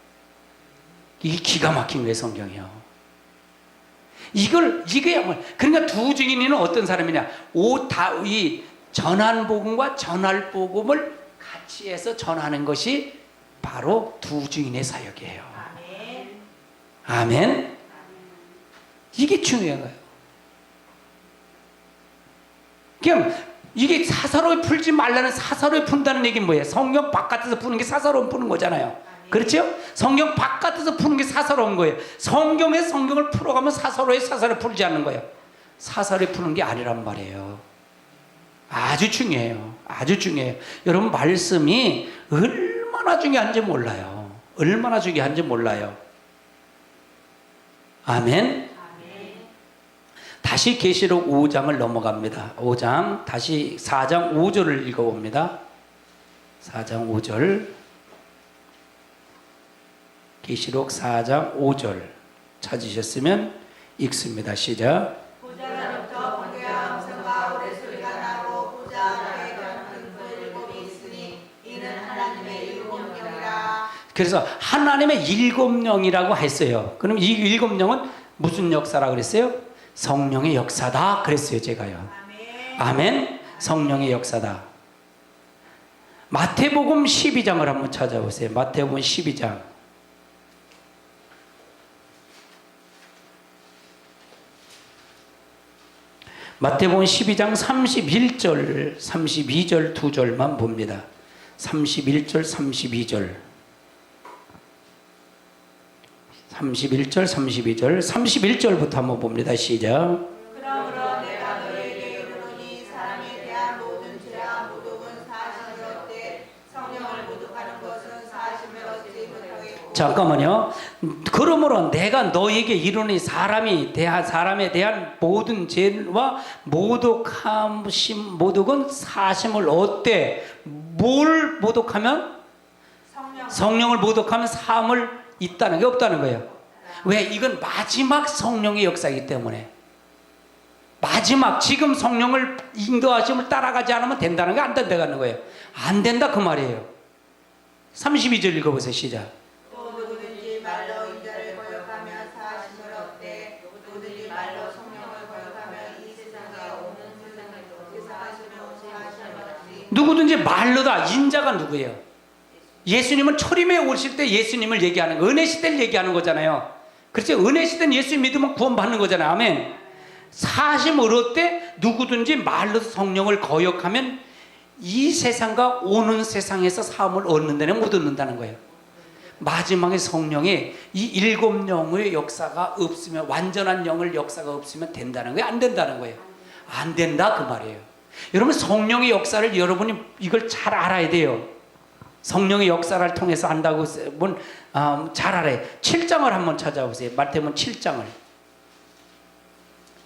이게 기가 막힌 거예요, 성경이요. 이게 그러니까 두 증인은 어떤 사람이냐? 이 전한 복음과 전할 복음을 같이 해서 전하는 것이 바로 두 증인의 사역이에요. 아멘. 이게 중요한 거예요. 그냥 이게 사사로이 풀지 말라는, 사사로이 푼다는 얘기는 뭐예요? 성경 바깥에서 푸는 게 사사로이 푸는 거잖아요. 그렇죠? 성경 바깥에서 푸는 게 사사로운 거예요. 성경에서 성경을 풀어가면 사사로이 풀지 않는 거예요. 사사로이 푸는 게 아니란 말이에요. 아주 중요해요. 아주 중요해요. 여러분, 말씀이 얼마나 중요한지 몰라요. 얼마나 중요한지 몰라요. 아멘. 다시 계시록 5장을 넘어갑니다. 5장, 다시 4장 5절을 읽어봅니다. 4장 5절. 계시록 4장 5절 찾으셨으면 읽습니다. 시작. 보좌로부터 번개와 음성과 우레소리가 나고 보좌 아래에 큰 일곱이 있으니 이는 하나님의 일곱 영이라. 그래서 하나님의 일곱 영이라고 했어요. 그럼 이 일곱 영은 무슨 역사라고 그랬어요? 성령의 역사다 그랬어요. 제가요. 아멘. 성령의 역사다. 마태복음 12장을 한번 찾아보세요. 마태복음 12장. 마태복음 12장 31절, 32절 두 절만 봅니다. 31절, 32절. 31절, 32절. 31절부터 한번 봅니다. 시작. 그러므로 내가 너희에게 이르노니 사람에 대한 모든 죄와 모독은 사심을 얻되 성령을 모독하는 것은 사심을 얻지 못하겠고. 잠깐만요. 그러므로 내가 너에게 이르노니 사람에 대한 모든 죄와 모독은 사심을 얻되, 뭘 모독하면? 성령을 모독하면 사함을 있다는 게 없다는 거예요. 왜? 이건 마지막 성령의 역사이기 때문에. 마지막, 지금 성령을 인도하심을 따라가지 않으면 된다는 게 안 된다는 거예요. 안 된다 그 말이에요. 32절 읽어보세요. 시작. 또 누구든지 말로 인자를 거역하며 사심을 얻되 누구든지 말로 성령을 거역하며 이 세상에 오는 세상을 사심을 얻지. 누구든지 말로다. 인자가 누구예요? 예수님은 초림에 오실 때 예수님을 얘기하는 거, 은혜 시대를 얘기하는 거잖아요. 그렇죠? 은혜 시대는 예수 믿으면 구원받는 거잖아요. 아멘. 사심 얻을 때 누구든지 말로 성령을 거역하면 이 세상과 오는 세상에서 사함을 얻는 데는 못 얻는다는 거예요. 마지막에 성령의 이 일곱 영의 역사가 없으면, 완전한 영의 역사가 없으면 된다는 거예요? 안 된다는 거예요? 안 된다 그 말이에요. 여러분, 성령의 역사를 여러분이 이걸 잘 알아야 돼요. 성령의 역사를 통해서 안다고 잘 알아요. 7장을 한번 찾아보세요. 마태복음 7장을.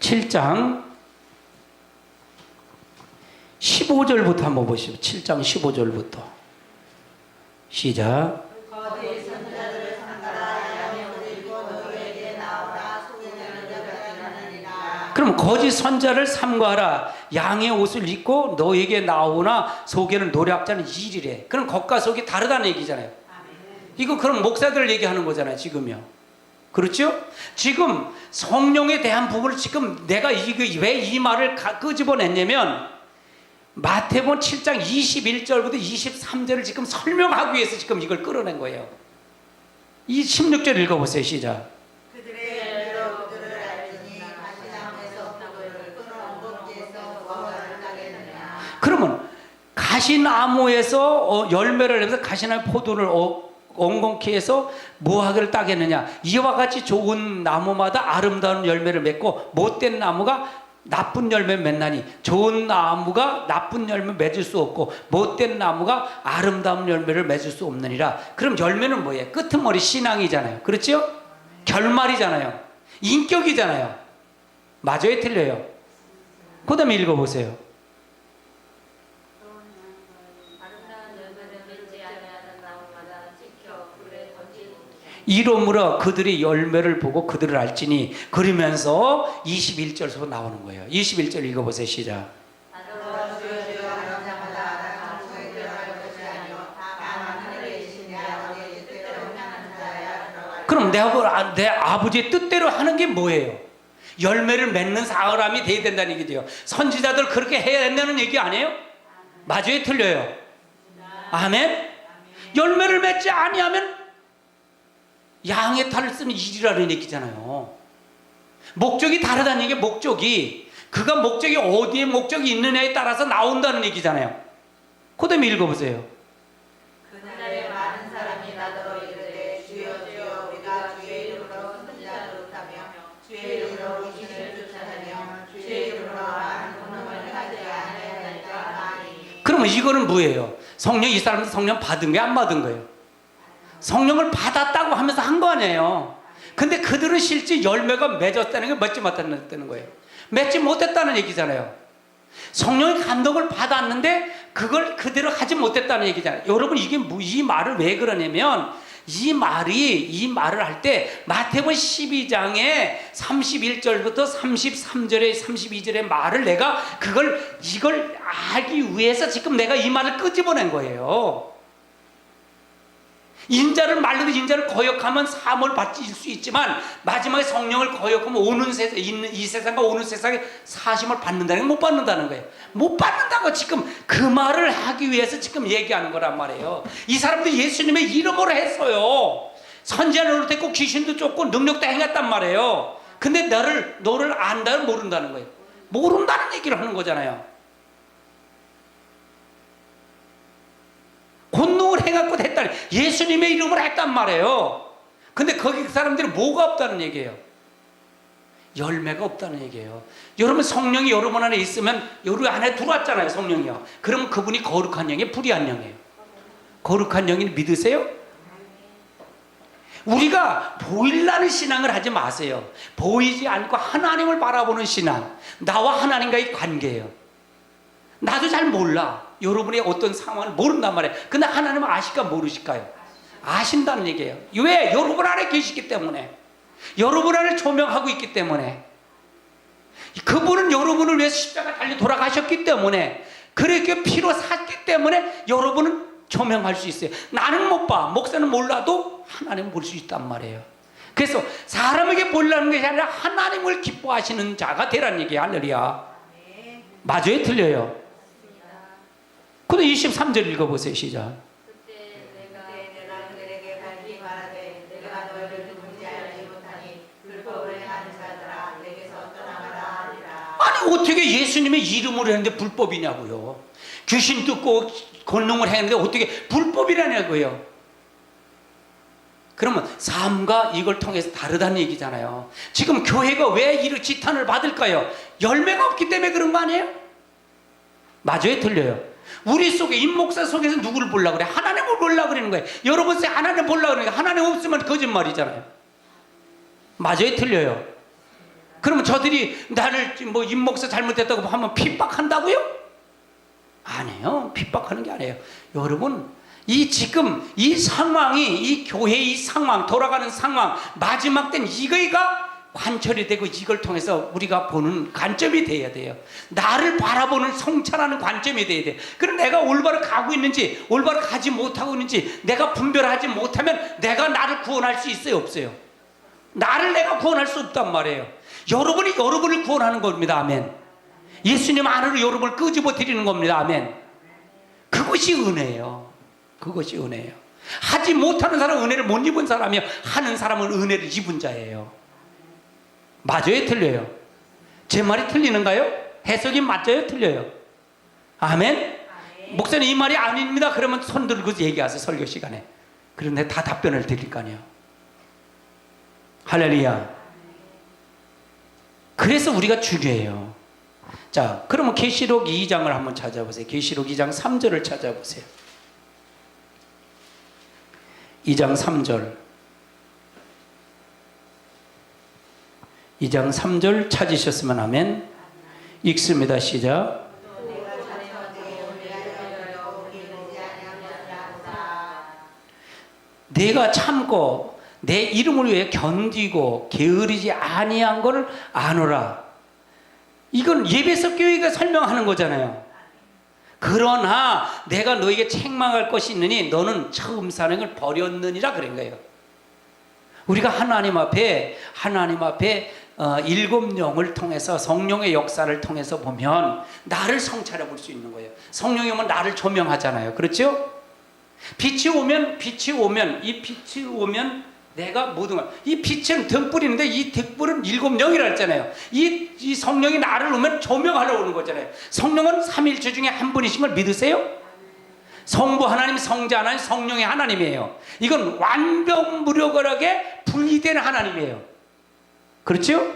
7장 15절부터 한번 보시죠. 7장 15절부터 시작. 거짓 선지자들을 삼가라. 양의 옷을 입고 너희에게 나오라. 속이는 자가 일어나느니라. 그럼 거짓 선자를 삼가하라. 양의 옷을 입고 너에게 나오나 속에는 노략자는 일이래. 그럼 겉과 속이 다르다는 얘기잖아요. 이거 그럼 목사들 얘기하는 거잖아요, 지금요. 그렇죠? 지금 성령에 대한 부분을 지금 내가 왜 이 말을 끄집어냈냐면, 마태복음 7장 21절부터 23절을 지금 설명하기 위해서 지금 이걸 끌어낸 거예요. 이 16절 읽어보세요. 시작. 그들의 열매로 그들을 알지니 가시나무에서 그들을 끊어 꼭지에서 무화과를 따겠느냐. 그러면 가시나무에서 열매를 내면서 가시나무 포도를 엉겅퀴 해서 무화과를 따겠느냐. 이와 같이 좋은 나무마다 아름다운 열매를 맺고 못된 나무가 나쁜 열매 맺나니, 좋은 나무가 나쁜 열매 맺을 수 없고 못된 나무가 아름다운 열매를 맺을 수 없느니라. 그럼 열매는 뭐예요? 끄트머리 신앙이잖아요. 그렇죠? 결말이잖아요. 인격이잖아요. 맞아요? 틀려요? 그 다음에 읽어보세요. 아름다운 열매를 맺지 아니하는 나무마다 지켜 불에 던지는 이러므로 그들이 열매를 보고 그들을 알지니. 그러면서 21절에서 나오는 거예요. 21절 읽어보세요. 시작. 너는 주여 주여 하는 자마다 나 천국에 들어갈 것이 아니요 다만 하늘에 계신 내 아버지의 뜻대로 행하는 자야 들어갈. 그럼 내 아버지의 뜻대로 하는 게 뭐예요? 열매를 맺는 사람이 돼야 된다는 얘기죠. 선지자들 그렇게 해야 된다는 얘기 아니에요? 맞아요? 틀려요? 아멘? 열매를 맺지 아니하면 양의 탈을 쓰는 일이라는 얘기잖아요. 목적이 다르다는 얘기. 목적이, 그가 목적이 어디에 목적이 있느냐에 따라서 나온다는 얘기잖아요. 그 다음에 읽어보세요. 그날에 많은 사람이 나더러 이르되 주여 주여 우리가 주의 이름으로 선지자 노릇하며 주의 이름으로 귀신을 쫓아내며 주의 이름으로 많은 권능을 행하지 아니하였나이까 하니. 그러면 이거는 뭐예요? 성령, 이 사람들 성령 받은 게 안 받은 거예요? 성령을 받았다고 하면서 한 거 아니에요. 근데 그들은 실제 열매가 맺었다는 게 맺지 못했다는 거예요. 맺지 못했다는 얘기잖아요. 성령의 감동을 받았는데 그걸 그대로 하지 못했다는 얘기잖아요. 여러분, 이 말을 왜 그러냐면, 이 말을 할 때 마태복음 12장에 31절부터 33절에 32절의 말을 내가 이걸 알기 위해서 지금 내가 이 말을 끄집어낸 거예요. 인자를 말로도 인자를 거역하면 사함을 받을 수 있지만 마지막에 성령을 거역하면 이 세상과 오는 세상에 사심을 받는다는 게 못 받는다는 거예요. 못 받는다고 지금 그 말을 하기 위해서 지금 얘기하는 거란 말이에요. 이 사람들이 예수님의 이름으로 했어요. 선지자 노릇했고 귀신도 쫓고 능력도 행했단 말이에요. 근데 너를 안다는 모른다는 거예요. 모른다는 얘기를 하는 거잖아요. 권능을 행하고 했다니, 예수님의 이름으로 했단 말이에요. 근데 거기 그 사람들이 뭐가 없다는 얘기예요? 열매가 없다는 얘기예요. 여러분, 성령이 여러분 안에 있으면, 여러분 안에 들어왔잖아요, 성령이요. 그러면 그분이 거룩한 영이에요, 불의한 영이에요? 거룩한 영인 믿으세요? 우리가 보일라는 신앙을 하지 마세요. 보이지 않고 하나님을 바라보는 신앙, 나와 하나님과의 관계예요. 나도 잘 몰라. 여러분의 어떤 상황을 모른단 말이에요. 근데 하나님은 아실까 모르실까요? 아신다는 얘기예요. 왜? 여러분 안에 계시기 때문에. 여러분 안에 조명하고 있기 때문에. 그분은 여러분을 위해서 십자가 달려 돌아가셨기 때문에, 그렇게 피로 샀기 때문에 여러분은 조명할 수 있어요. 나는 못 봐. 목사는 몰라도 하나님은 볼 수 있단 말이에요. 그래서 사람에게 보이려는 것이 아니라 하나님을 기뻐하시는 자가 되라는 얘기예요. 할렐루야. 맞아요? 틀려요? 근데 23절 읽어보세요. 시작. 그때 내가 그들에게 밝히 말하되 내가 너희를 누군지 알지 못하니 불법을 행하는 자들아 내게서 떠나가라 하리라. 아니, 어떻게 예수님의 이름으로 했는데 불법이냐고요. 귀신 듣고 권능을 했는데 어떻게 불법이라냐고요. 그러면 삶과 이걸 통해서 다르다는 얘기잖아요. 지금 교회가 왜 이런 지탄을 받을까요? 열매가 없기 때문에 그런 거 아니에요? 맞아요, 틀려요? 우리 속에 임목사 속에서 누구를 보려고 그래? 하나님을 보려고 그러는 거예요. 여러분 세 하나님 보려고 그러는 거예요. 하나님 없으면 거짓말이잖아요. 맞아요, 틀려요? 그러면 저들이 나를 뭐 임목사 잘못했다고 하면 핍박한다고요? 아니에요. 핍박하는 게 아니에요. 여러분, 지금 이 상황이, 이 교회의 이 상황, 돌아가는 상황, 마지막 땐 이거가 관철이 되고 이걸 통해서 우리가 보는 관점이 돼야 돼요. 나를 바라보는 성찰하는 관점이 돼야 돼요. 그럼 내가 올바로 가고 있는지, 올바로 가지 못하고 있는지 내가 분별하지 못하면 내가 나를 구원할 수 있어요, 없어요? 나를 내가 구원할 수 없단 말이에요. 여러분이 여러분을 구원하는 겁니다. 아멘. 예수님 안으로 여러분을 끄집어 드리는 겁니다. 아멘. 그것이 은혜예요. 그것이 은혜예요. 하지 못하는 사람은 은혜를 못 입은 사람이요, 하는 사람은 은혜를 입은 자예요. 맞아요, 틀려요? 제 말이 틀리는가요? 해석이 맞아요, 틀려요? 아멘? 목사님 이 말이 아닙니다. 그러면 손 들고 얘기하세요, 설교 시간에. 그런데 다 답변을 드릴 거 아니에요. 할렐루야. 그래서 우리가 중요해요. 자, 그러면 계시록 2장을 한번 찾아보세요. 계시록 2장 3절을 찾아보세요. 2장 3절. 2장 3절 찾으셨으면 아멘. 읽습니다. 시작. 내가 참고 내 이름을 위해 견디고 게으르지 아니한 것을 아노라. 이건 예배석 교회가 설명하는 거잖아요. 그러나 내가 너에게 책망할 것이 있느니 너는 처음 사는 걸 버렸느니라 그런 거예요. 우리가 하나님 앞에 일곱 영을 통해서 성령의 역사를 통해서 보면 나를 성찰해 볼 수 있는 거예요. 성령이 오면 나를 조명하잖아요. 그렇죠? 빛이 오면 내가 모든 걸, 이 빛은 등불인데 이 등불은 일곱 영이라 했잖아요. 이 성령이 나를 오면 조명하러 오는 거잖아요. 성령은 삼일체 중에 한 분이신 걸 믿으세요? 성부 하나님, 성자 하나님, 성령의 하나님이에요. 이건 완벽무력하게 분리된 하나님이에요. 그렇죠?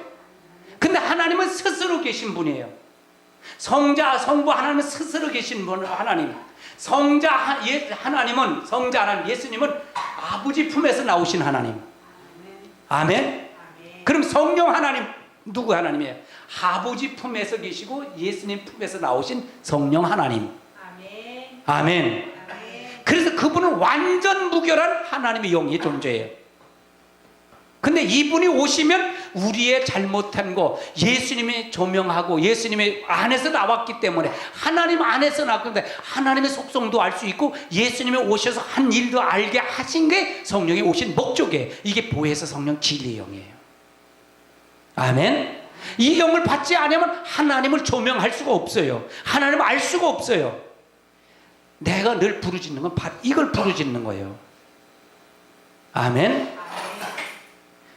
근데 하나님은 스스로 계신 분이에요. 성자, 성부 하나님은 스스로 계신 분 하나님. 성자 하나님, 예수님은 아버지 품에서 나오신 하나님. 아멘? 그럼 성령 하나님, 누구 하나님이에요? 아버지 품에서 계시고 예수님 품에서 나오신 성령 하나님. 아멘. 그래서 그분은 완전 무결한 하나님의 영의 존재예요. 근데 이분이 오시면 우리의 잘못한 거 예수님이 조명하고 예수님의 안에서 나왔기 때문에, 하나님 안에서 나왔기 때문에 하나님의 속성도 알 수 있고 예수님이 오셔서 한 일도 알게 하신 게 성령이 오신 목적이에요. 이게 보혜사 성령 진리의 영이에요. 아멘. 이 영을 받지 않으면 하나님을 조명할 수가 없어요. 하나님을 알 수가 없어요. 내가 늘 부르짖는 건 이걸 부르짖는 거예요. 아멘.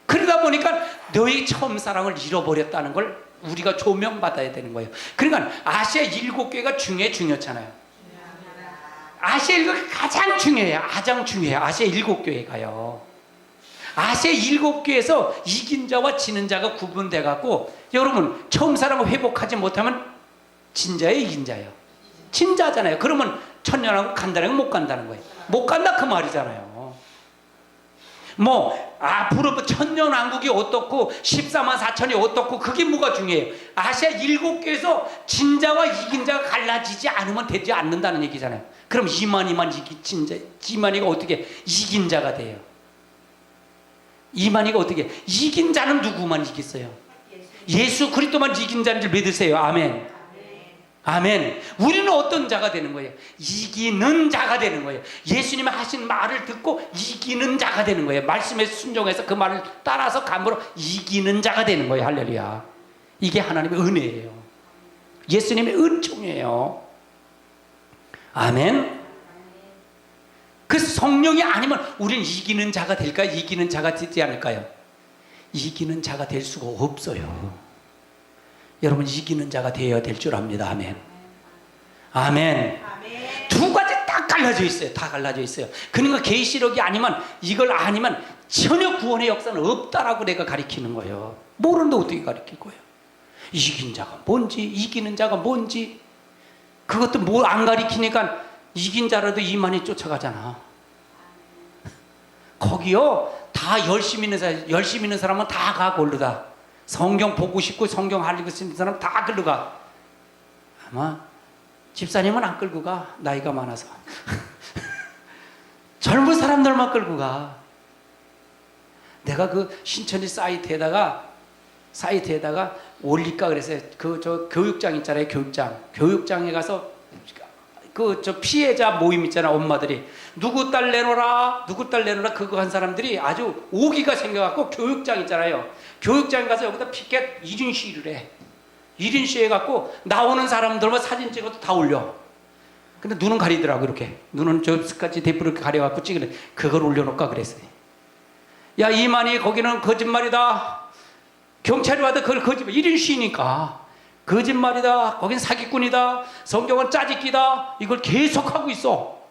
그러다 보니까 너희 처음 사랑을 잃어버렸다는 걸 우리가 조명받아야 되는 거예요. 그러니까 아시아 7교회가 중요하잖아요. 아시아 7교회가 가장 중요해요. 가장 중요해요. 아시아 7교회가요. 아시아 7교회에서 이긴 자와 지는 자가 구분돼 갖고, 여러분 처음 사랑을 회복하지 못하면 진자예요, 이긴 자예요? 진자잖아요. 그러면 천년왕국 간다는 건 못 간다는 거예요. 못 간다 그 말이잖아요. 앞으로 천년왕국이 어떻고 14만 4천이 어떻고 그게 뭐가 중요해요? 아시아 7교회에서 진자와 이긴 자가 갈라지지 않으면 되지 않는다는 얘기잖아요. 그럼 이만희가 어떻게 이긴 자가 돼요? 이만희가 어떻게, 이긴 자는 누구만 이겼어요? 예수 그리스도만 이긴 자인 줄 믿으세요. 아멘. 아멘. 우리는 어떤 자가 되는 거예요? 이기는 자가 되는 거예요. 예수님이 하신 말을 듣고 이기는 자가 되는 거예요. 말씀에 순종해서 그 말을 따라서 감으로 이기는 자가 되는 거예요. 할렐루야. 이게 하나님의 은혜예요. 예수님의 은총이에요. 아멘. 그래서 성령이 아니면 우리는 이기는 자가 될까요? 이기는 자가 되지 않을까요? 이기는 자가 될 수가 없어요. 여러분 이기는 자가 되어야 될 줄 압니다. 아멘. 아멘. 아멘. 두 가지 딱 갈라져 있어요. 다 갈라져 있어요. 그러니까 계시록이 아니면 이걸 아니면 전혀 구원의 역사는 없다라고 내가 가리키는 거예요. 모르는데 어떻게 가리킬 거예요? 이긴 자가 뭔지, 이기는 자가 뭔지, 그것도 뭐 안 가리키니까 이긴 자라도 이만희 쫓아가잖아. 거기요 다 열심히 있는 사람은 다 가 골르다. 성경 보고 싶고 성경 알고 싶은 사람 다 끌고 가. 아마 집사님은 안 끌고 가. 나이가 많아서. 젊은 사람들만 끌고 가. 내가 그 신천지 사이트에다가 올릴까 그래서 그 저 교육장 있잖아요. 교육장에 가서 그 저 피해자 모임 있잖아. 엄마들이 누구 딸 내놓으라 그거 한 사람들이 아주 오기가 생겨갖고 교육장 있잖아요. 교육장 가서 여기다 피켓 1인 시위를 해. 1인 시위 해갖고 나오는 사람들만 사진 찍어도 다 올려. 근데 눈은 가리더라고. 이렇게 눈은 저까지 대표를 가려갖고 찍으래. 그걸 올려놓을까 그랬어요. 야 이만희 거기는 거짓말이다. 경찰이 와도 그걸 거짓말. 1인 시위니까 거짓말이다. 거긴 사기꾼이다. 성경은 짜집기다. 이걸 계속하고 있어.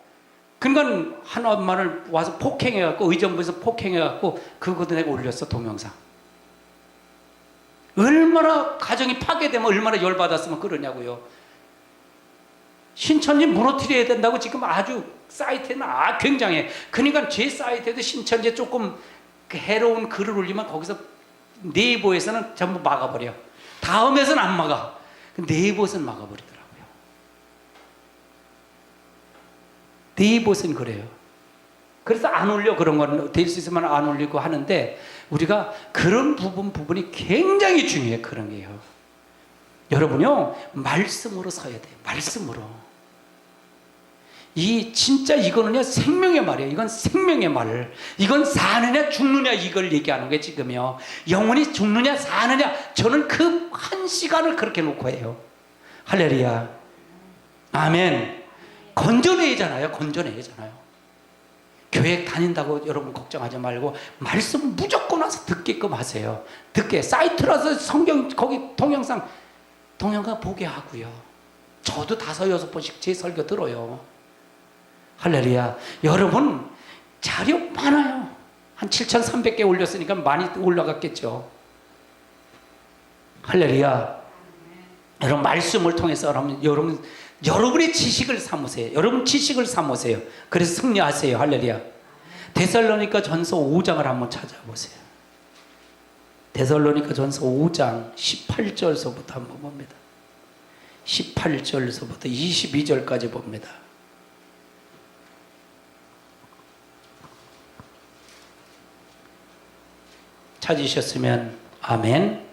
그러니까 한 엄마를 와서 폭행해갖고 의정부에서 폭행해갖고 그것도 내가 올렸어. 동영상. 얼마나 가정이 파괴되면 얼마나 열받았으면 그러냐고요. 신천지 무너뜨려야 된다고 지금 아주 사이트에는 굉장해. 그러니까 제 사이트에도 신천지에 조금 해로운 글을 올리면 거기서 네이버에서는 전부 막아버려. 다음에서는 안 막아. 네이버에서는 막아버리더라고요. 네이버에서는 그래요. 그래서 안 올려. 그런 건 될 수 있으면 안 올리고 하는데 우리가 그런 부분이 굉장히 중요해요. 그런 게요. 여러분요 말씀으로 서야 돼요. 말씀으로. 이 진짜 이거는요 생명의 말이에요. 이건 생명의 말. 이건 사느냐 죽느냐 이걸 얘기하는 거예요. 지금요 영혼이 죽느냐 사느냐 저는 그 한 시간을 그렇게 놓고 해요. 할렐루야. 아멘. 건져내잖아요. 교회 다닌다고 여러분 걱정하지 말고 말씀 무조건 와서 듣게끔 하세요. 사이트라서 성경 거기 동영상 보게 하고요. 저도 5-6번씩 제 설교 들어요. 할렐루야. 여러분 자료 많아요. 한 7,300개 올렸으니까 많이 올라갔겠죠. 할렐루야. 여러분 말씀을 통해서 여러분의 지식을 삼으세요. 여러분 지식을 삼으세요. 그래서 승리하세요. 할렐루야. 데살로니가 전서 5장을 한번 찾아보세요. 데살로니가 전서 5장 18절서부터 한번 봅니다. 18절서부터 22절까지 봅니다. 찾으셨으면 아멘.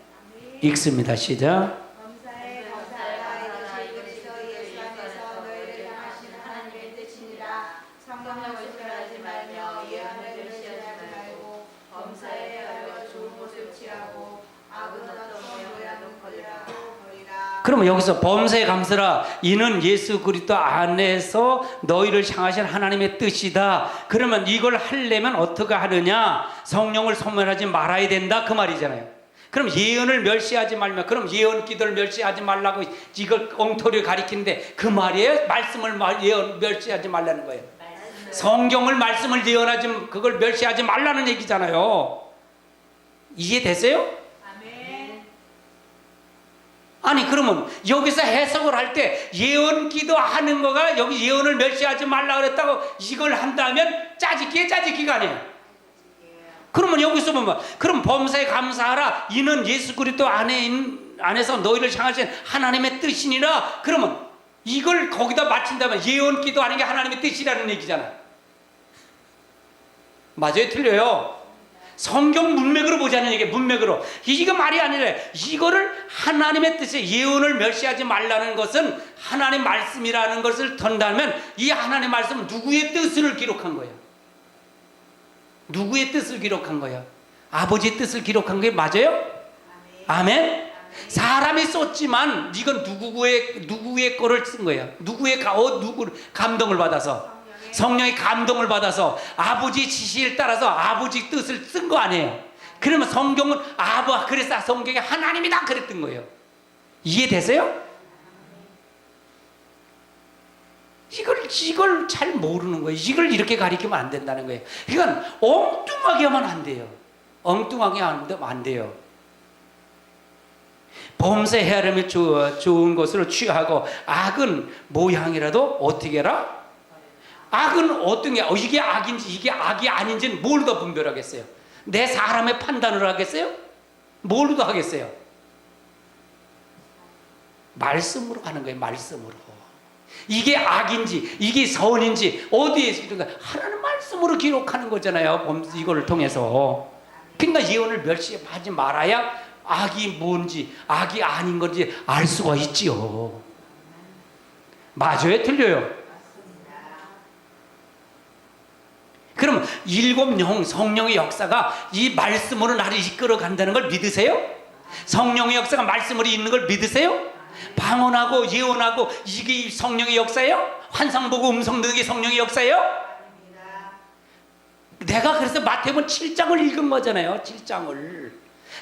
읽습니다. 시작. 범사에 감사하라. 이것이 그리스도 예수 안에서 너희를 향하시는 하나님의 뜻이니라. 성경을 소멸하지 말며 예언을 멸시하지 말고 범사에 하여 좋은 모습 취하고 악은 어떤 모양도 버리라고 버리라. 그러면 여기서 범사에 감사라. 이는 예수 그리스도 안에서 너희를 향하신 하나님의 뜻이다. 그러면 이걸 하려면 어떻게 하느냐? 성령을 소멸하지 말아야 된다. 그 말이잖아요. 그럼 예언을 멸시하지 말며, 그럼 예언 기도를 멸시하지 말라고 이걸 엉터리를 가리키는데 그 말이에요? 말씀을 멸시하지 말라는 거예요. 성경을 말씀을 그걸 멸시하지 말라는 얘기잖아요. 이해되세요? 아멘. 아니 그러면 여기서 해석을 할 때 예언 기도하는 거가 여기 예언을 멸시하지 말라 그랬다고 이걸 한다면 짜집기가 아니에요. 그러면 여기서 보면 그럼 범사에 감사하라. 이는 예수 그리스도 안에서 너희를 향하신 하나님의 뜻이니라. 그러면 이걸 거기다 맞춘다면 예언 기도하는 게 하나님의 뜻이라는 얘기잖아. 맞아요? 틀려요? 성경 문맥으로 보자는 얘기예요. 문맥으로. 이거 말이 아니라 이거를 하나님의 뜻에 예언을 멸시하지 말라는 것은 하나님 말씀이라는 것을 던다면 이 하나님 말씀은 누구의 뜻을 기록한 거예요? 누구의 뜻을 기록한 거예요? 아버지의 뜻을 기록한 게 맞아요? 아멘? 사람이 썼지만 이건 누구의 거를 쓴 거예요? 누구 감동을 받아서? 성령의 감동을 받아서 아버지 지시를 따라서 아버지 뜻을 쓴 거 아니에요? 그러면 성경은 그래서 성경에 하나님이다 그랬던 거예요. 이해되세요? 이걸 잘 모르는 거예요. 이걸 이렇게 가리키면 안 된다는 거예요. 그러니까 엉뚱하게 하면 안 돼요. 엉뚱하게 하면 안 돼요. 범죄 헤아림이 좋은 것으로 취하고 악은 모양이라도 어떻게 해라? 악은 어떤 게 이게 악인지 이게 악이 아닌지는 뭘로 더 분별하겠어요? 내 사람의 판단으로 하겠어요? 뭘로 더 하겠어요? 말씀으로 가는 거예요. 말씀으로. 이게 악인지 이게 선인지 어디에서 이런 거 하나님 말씀으로 기록하는 거잖아요. 이거를 통해서. 그러니까 예언을 멸시하지 말아야 악이 뭔지 악이 아닌 건지 알 수가 있지요. 맞아요? 틀려요? 그럼 일곱 영 성령의 역사가 이 말씀으로 나를 이끌어 간다는 걸 믿으세요? 성령의 역사가 말씀으로 있는 걸 믿으세요? 방언하고 예언하고 이게 성령의 역사예요? 환상 보고 음성 듣는 게 성령의 역사예요? 내가 그래서 마태복음 7장을 읽은 거잖아요.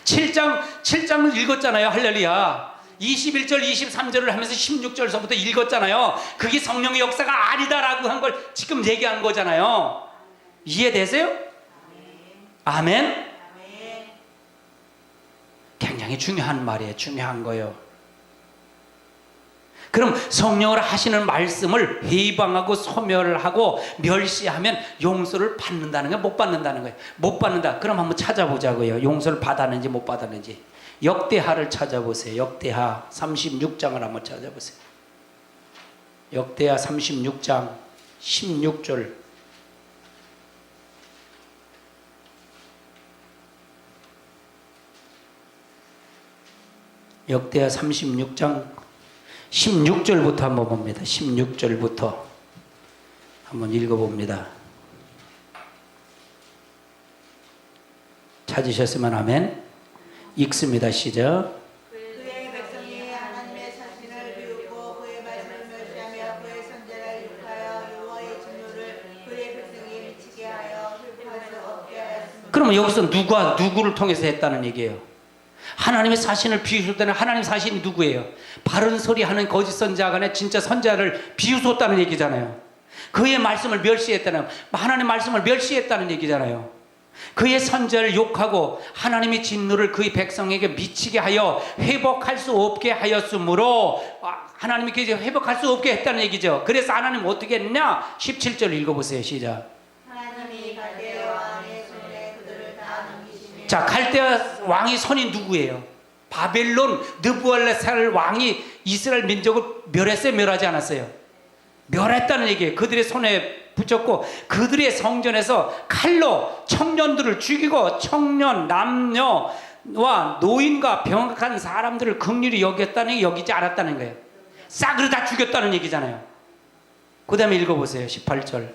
7장을 읽었잖아요. 할렐루야. 21절 23절을 하면서 16절서부터 읽었잖아요. 그게 성령의 역사가 아니다라고 한 걸 지금 얘기한 거잖아요. 이해되세요? 아멘? 굉장히 중요한 말이에요. 중요한 거예요. 그럼 성령으로 하시는 말씀을 회방하고 소멸하고 멸시하면 용서를 받는다는 거예요? 못 받는다는 거예요? 못 받는다. 그럼 한번 찾아보자고요. 용서를 받았는지 못 받았는지. 역대하를 찾아보세요. 역대하 36장을 한번 찾아보세요. 역대하 36장 16절. 역대하 36장 16절부터 한번 봅니다. 16절부터 한번 읽어봅니다. 찾으셨으면 아멘. 읽습니다. 시작. 그의 백성이 하나님의 자신을 비웃고 그의 말씀을 멸시하며 그의 선제를 욕하여 여호와의 진노를 그의 백성이 미치게 하여 율법할 수 없게 하였습니다. 그러면 여기서 누구를 통해서 했다는 얘기예요? 하나님의 사신을 비웃었다는 하나님 사신이 누구예요? 바른 소리 하는 거짓 선자간에 진짜 선자를 비웃었다는 얘기잖아요. 그의 말씀을 멸시했다는, 하나님 말씀을 멸시했다는 얘기잖아요. 그의 선자를 욕하고 하나님의 진노를 그의 백성에게 미치게 하여 회복할 수 없게 하였으므로 하나님이 이제 회복할 수 없게 했다는 얘기죠. 그래서 하나님 어떻게 했냐? 17절 읽어보세요. 시작. 하나님이 갈대아 왕의 손에 그들을 다 넘기시니. 자, 갈대아 왕의 손이 누구예요? 바벨론 느부갈네살 왕이 이스라엘 민족을 멸했어요? 멸하지 않았어요? 멸했다는 얘기예요. 그들의 손에 붙였고 그들의 성전에서 칼로 청년들을 죽이고 청년, 남녀와 노인과 병약한 사람들을 긍휼히 여겼다는 여기지 않았다는 거예요. 싹으로 다 죽였다는 얘기잖아요. 그 다음에 읽어보세요. 18절.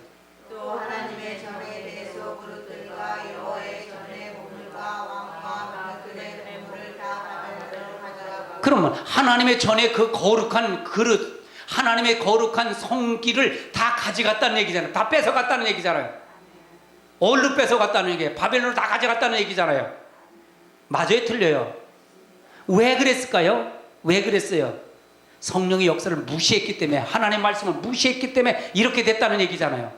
또 하나님의 전에 대해서 그릇들과 여호와의 전에 보물과 왕과 그들의 보물을 다 바벨론으로 가져가고. 그러면 하나님의 전에 그 거룩한 그릇, 하나님의 거룩한 성기를 다 가져갔다는 얘기잖아요. 다 뺏어갔다는 얘기잖아요. 어디로 뺏어갔다는 얘기예요? 바벨론으로 다 가져갔다는 얘기잖아요. 맞아요? 틀려요? 왜 그랬을까요? 왜 그랬어요? 성령의 역사를 무시했기 때문에, 하나님의 말씀을 무시했기 때문에 이렇게 됐다는 얘기잖아요.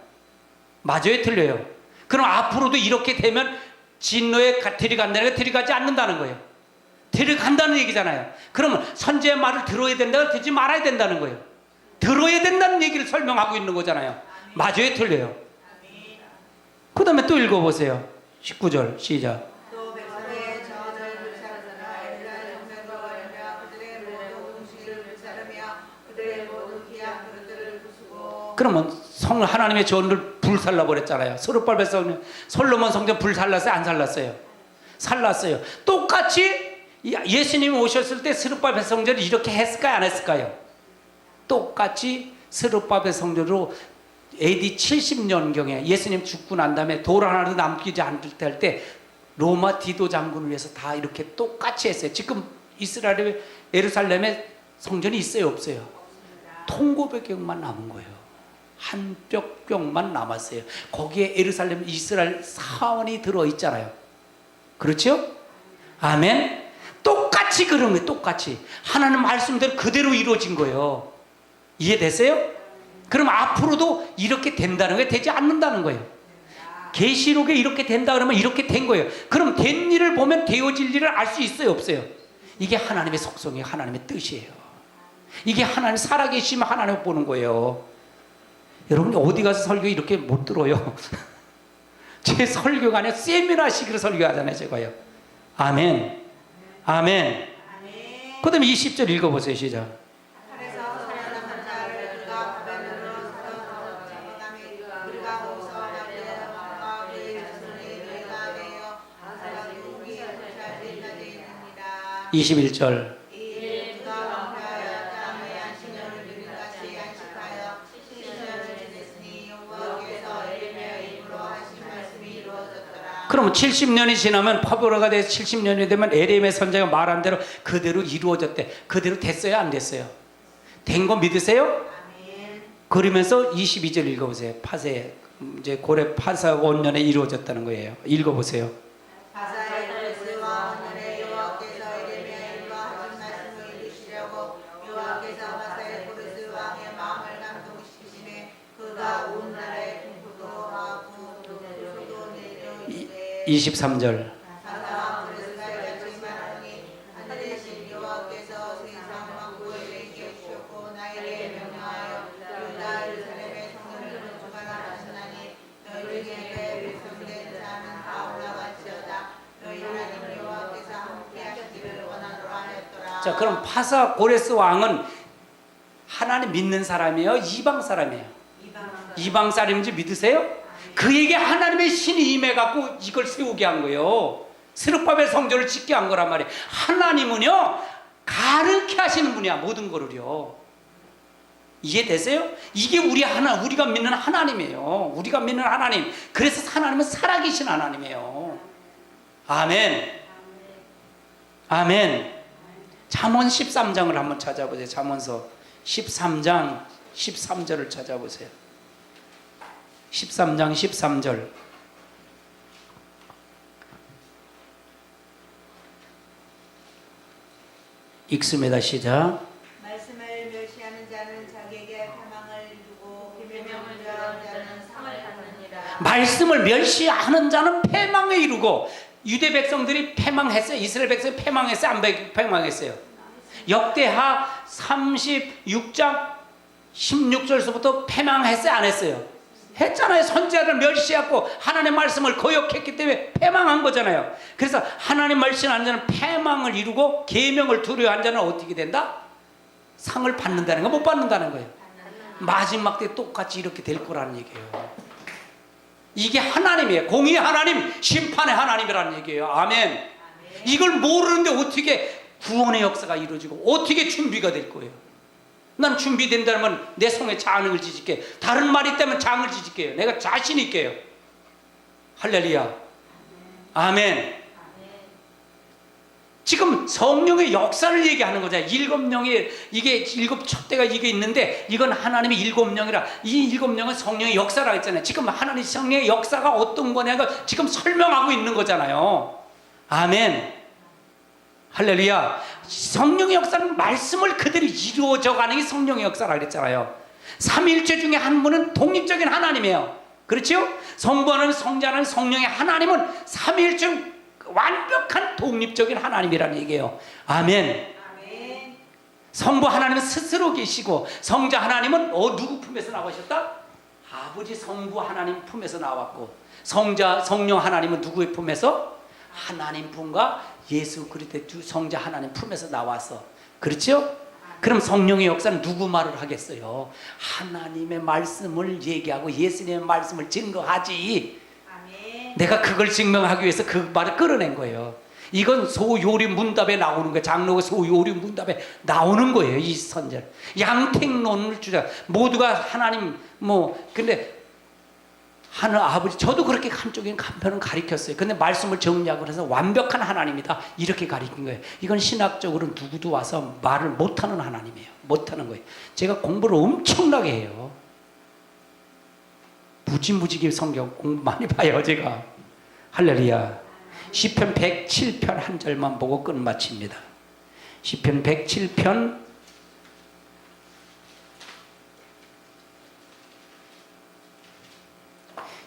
맞아요? 틀려요? 그럼 앞으로도 이렇게 되면 진노에 들이간다는 게 들이가지 않는다는 거예요. 들이간다는 얘기잖아요. 그러면 선지의 말을 들어야 된다, 듣지 말아야 된다는 거예요. 들어야 된다는 얘기를 설명하고 있는 거잖아요. 맞아요? 틀려요? 그 다음에 또 읽어보세요. 19절 시작. 또 백성의 전을 불사르며 이스라엘 성전과 관련하여 그들의 모든 음식을 불사르며 그들의 모든 귀한 그릇들을 부수고. 그러면 하나님의 전을 불살라 버렸잖아요. 스룹바벨 성전, 솔로몬 성전 불살랐어요? 안 살랐어요? 살랐어요. 똑같이 예수님이 오셨을 때 스룹바벨 성전을 이렇게 했을까요? 안 했을까요? 똑같이 스룹바벨 성전으로 AD 70년경에 예수님 죽고 난 다음에 돌 하나도 남기지 않을 때 로마 디도 장군을 위해서 다 이렇게 똑같이 했어요. 지금 이스라엘의 예루살렘에 성전이 있어요? 없어요? 통고백경만 남은 거예요. 한 뼈병만 남았어요. 거기에 예루살렘 이스라엘 사원이 들어있잖아요. 그렇죠? 아멘. 똑같이 그런 거예요. 똑같이 하나님 말씀대로 그대로 이루어진 거예요. 이해되세요? 그럼 앞으로도 이렇게 된다는 게 되지 않는다는 거예요. 계시록에 이렇게 된다 그러면 이렇게 된 거예요. 그럼 된 일을 보면 되어질 일을 알 수 있어요, 없어요? 이게 하나님의 속성이에요. 하나님의 뜻이에요. 이게 하나님 살아계시면 하나님 보는 거예요. 여러분이 어디 가서 설교 이렇게 못 들어요. 제 설교가 아니라 세미나식으로 설교하잖아요, 제가요. 아멘. 아멘. 그 다음에 20절 읽어보세요. 시작. 그래서 사랑하는 자를 그가 바벨론으로 사로잡아 잡아가며 그가 거기서 남자와 그의 자손이 그가 되어 아사가 누구기 살지 나되 있느니라. 21절. 이에 그가 왕하여 땅의 안식년을 누린같이 안식하여 70년을 지냈으니 여호와께서 에레미야의 입으로 하신 말씀이 이루어졌더라. 그러면 70년이 지나면 파브로가 돼서 70년이 되면 에레미야 선지자가 말한 대로 그대로 이루어졌대. 그대로 됐어요, 안 됐어요? 된 거 믿으세요? 아멘. 그러면서 22절 읽어보세요. 파세 이제 고레 파사 원년에 이루어졌다는 거예요. 읽어보세요. 바사의 고레스와 하늘의 여호와께서 에레미야의 입으로 하신 말씀을 이루시려고 여호와께서 바사의 고레스 왕의 마음을 감동시키시매 그가 온 나라의 동부도 하고 북부도 내려오시되 23절. 바사와 고레스가 이같이 말하니 하늘의 신 여호와께서 세상 만국을 내게 주셨고 나에게 명령하여 유다 예루살렘의 성전을 건축하라 하시나니 너희 중에 백성된 자는 다 올라갈지어다. 너희 하나님 여호와께서 함께 하시기를 원하노라 하였더라. 자, 그럼 파사 고레스 왕은 하나님 믿는 사람이에요? 이방 사람이에요? 이방 사람인지 믿으세요? 그에게 하나님의 신이 임해갖고 이걸 세우게 한 거예요. 스룹바벨 성전을 짓게 한 거란 말이에요. 하나님은요 가르쳐 하시는 분이야. 모든 거를요. 이해되세요? 이게 우리가 믿는 하나님이에요. 우리가 믿는 하나님. 그래서 하나님은 살아계신 하나님이에요. 아멘. 아멘. 잠언 13장을 한번 찾아보세요. 잠언서 13장 13절을 찾아보세요. 13장 13절. 읽습니다. 시작. 말씀을 멸시하는 자는 자기에게 패망을 이루고 비명을 들어하는 자는 상을 받느니라. 말씀을 멸시하는 자는 패망에 이르고. 유대 백성들이 패망했어요. 이스라엘 백성이 패망했어요, 안 패망했어요? 역대하 36장 16절서부터 패망했어요, 안 했어요? 했잖아요. 선지자를 멸시하고 하나님의 말씀을 거역했기 때문에 패망한 거잖아요. 그래서 하나님 말씀하는 자는 패망을 이루고 계명을 두려워하는 자는 어떻게 된다? 상을 받는다는 거, 못 받는다는 거예요. 마지막 때 똑같이 이렇게 될 거라는 얘기예요. 이게 하나님이에요. 공의 하나님, 심판의 하나님이라는 얘기예요. 아멘. 이걸 모르는데 어떻게 구원의 역사가 이루어지고 어떻게 준비가 될 거예요? 난 준비된다면 내 손에 장을 지질게요. 다른 말이 있다면 장을 지질게요. 내가 자신 있게요. 할렐루야. 아멘. 지금 성령의 역사를 얘기하는 거잖아요. 일곱 영의 이게 일곱 촛대가 이게 있는데 이건 하나님의 일곱 영이라. 이 일곱 영은 성령의 역사라고 했잖아요. 지금 하나님 성령의 역사가 어떤 거냐가 지금 설명하고 있는 거잖아요. 아멘. 할렐루야. 성령의 역사는 말씀을 그대로 이루어져 가는 게 성령의 역사라고 그랬잖아요. 삼위일체 중에 한 분은 독립적인 하나님이에요. 그렇죠? 성부 하나님, 성자 하나님, 성령의 하나님은 삼위일체 완벽한 독립적인 하나님이라는 얘기예요. 아멘. 아멘. 성부 하나님은 스스로 계시고 성자 하나님은 누구 품에서 나오셨다? 아버지 성부 하나님 품에서 나왔고 성령 하나님은 누구의 품에서? 하나님 품과 예수 그리스도 성자 하나님 품에서 나와서. 그렇죠? 그럼 성령의 역사는 누구 말을 하겠어요? 하나님의 말씀을 얘기하고 예수님의 말씀을 증거하지. 아멘. 내가 그걸 증명하기 위해서 그 말을 끌어낸 거예요. 이건 소요리 문답에 나오는 거예요. 장로가 소요리 문답에 나오는 거예요. 이 선절. 양택론을 주자. 모두가 하나님 근데 하늘 아버지, 저도 그렇게 한쪽에는 한편은 가리켰어요. 근데 말씀을 정리하고 그래서 완벽한 하나님이다 이렇게 가리킨 거예요. 이건 신학적으로 누구도 와서 말을 못하는 하나님이에요. 못하는 거예요. 제가 공부를 엄청나게 해요. 무지무지게 성경 공부 많이 봐요 제가. 할렐루야. 시편 107편 한 절만 보고 끝마칩니다. 시편 107편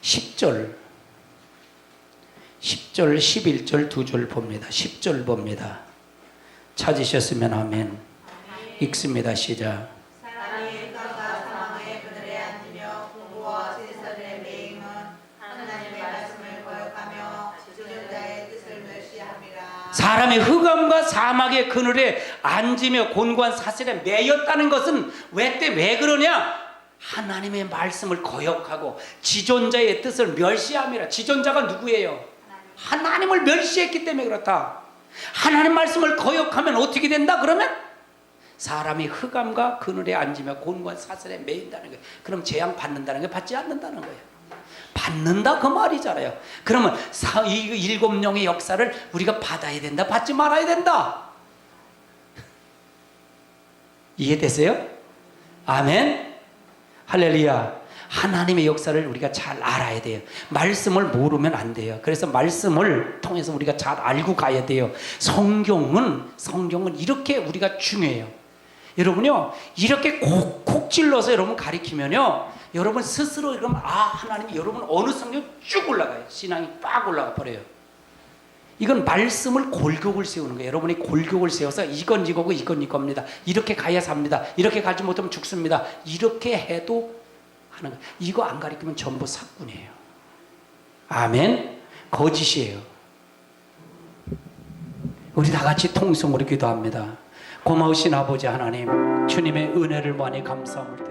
10절, 11절 두 줄 봅니다. 10절 봅니다. 찾으셨으면 아멘. 읽습니다. 시작. 사람의 흑암과 사망의 그늘에 앉으며 공부와 세상의 매임은 하나님의 말씀을 거역하며 지존 자의 뜻을 멸시함이라. 사람의 흑암과 사막의 그늘에 앉으며 곤고한 사슬에 매였다는 것은 왜 그러냐? 하나님의 말씀을 거역하고 지존자의 뜻을 멸시함이라. 지존자가 누구예요? 하나님을 멸시했기 때문에 그렇다. 하나님 말씀을 거역하면 어떻게 된다? 그러면 사람이 흑암과 그늘에 앉으며 곤고한 사슬에 매인다는 거예요. 그럼 재앙 받는다는 게 받지 않는다는 거예요. 받는다 그 말이잖아요. 그러면 이 일곱 영의 역사를 우리가 받아야 된다, 받지 말아야 된다. 이해되세요? 아멘. 할렐루야. 하나님의 역사를 우리가 잘 알아야 돼요. 말씀을 모르면 안 돼요. 그래서 말씀을 통해서 우리가 잘 알고 가야 돼요. 성경은 이렇게 우리가 중요해요. 여러분요, 이렇게 콕콕 찔러서 여러분 가리키면요, 여러분 스스로 그러면 하나님이 여러분 어느 성경 쭉 올라가요. 신앙이 빡 올라가 버려요. 이건 말씀을 골격을 세우는 거예요. 여러분이 골격을 세워서 이건 이거고 이건 이겁니다. 이렇게 가야 삽니다. 이렇게 가지 못하면 죽습니다. 이렇게 해도 하는 거예요. 이거 안 가리키면 전부 사꾼이에요. 아멘. 거짓이에요. 우리 다 같이 통성으로 기도합니다. 고마우신 아버지 하나님, 주님의 은혜를 많이 감사합니다.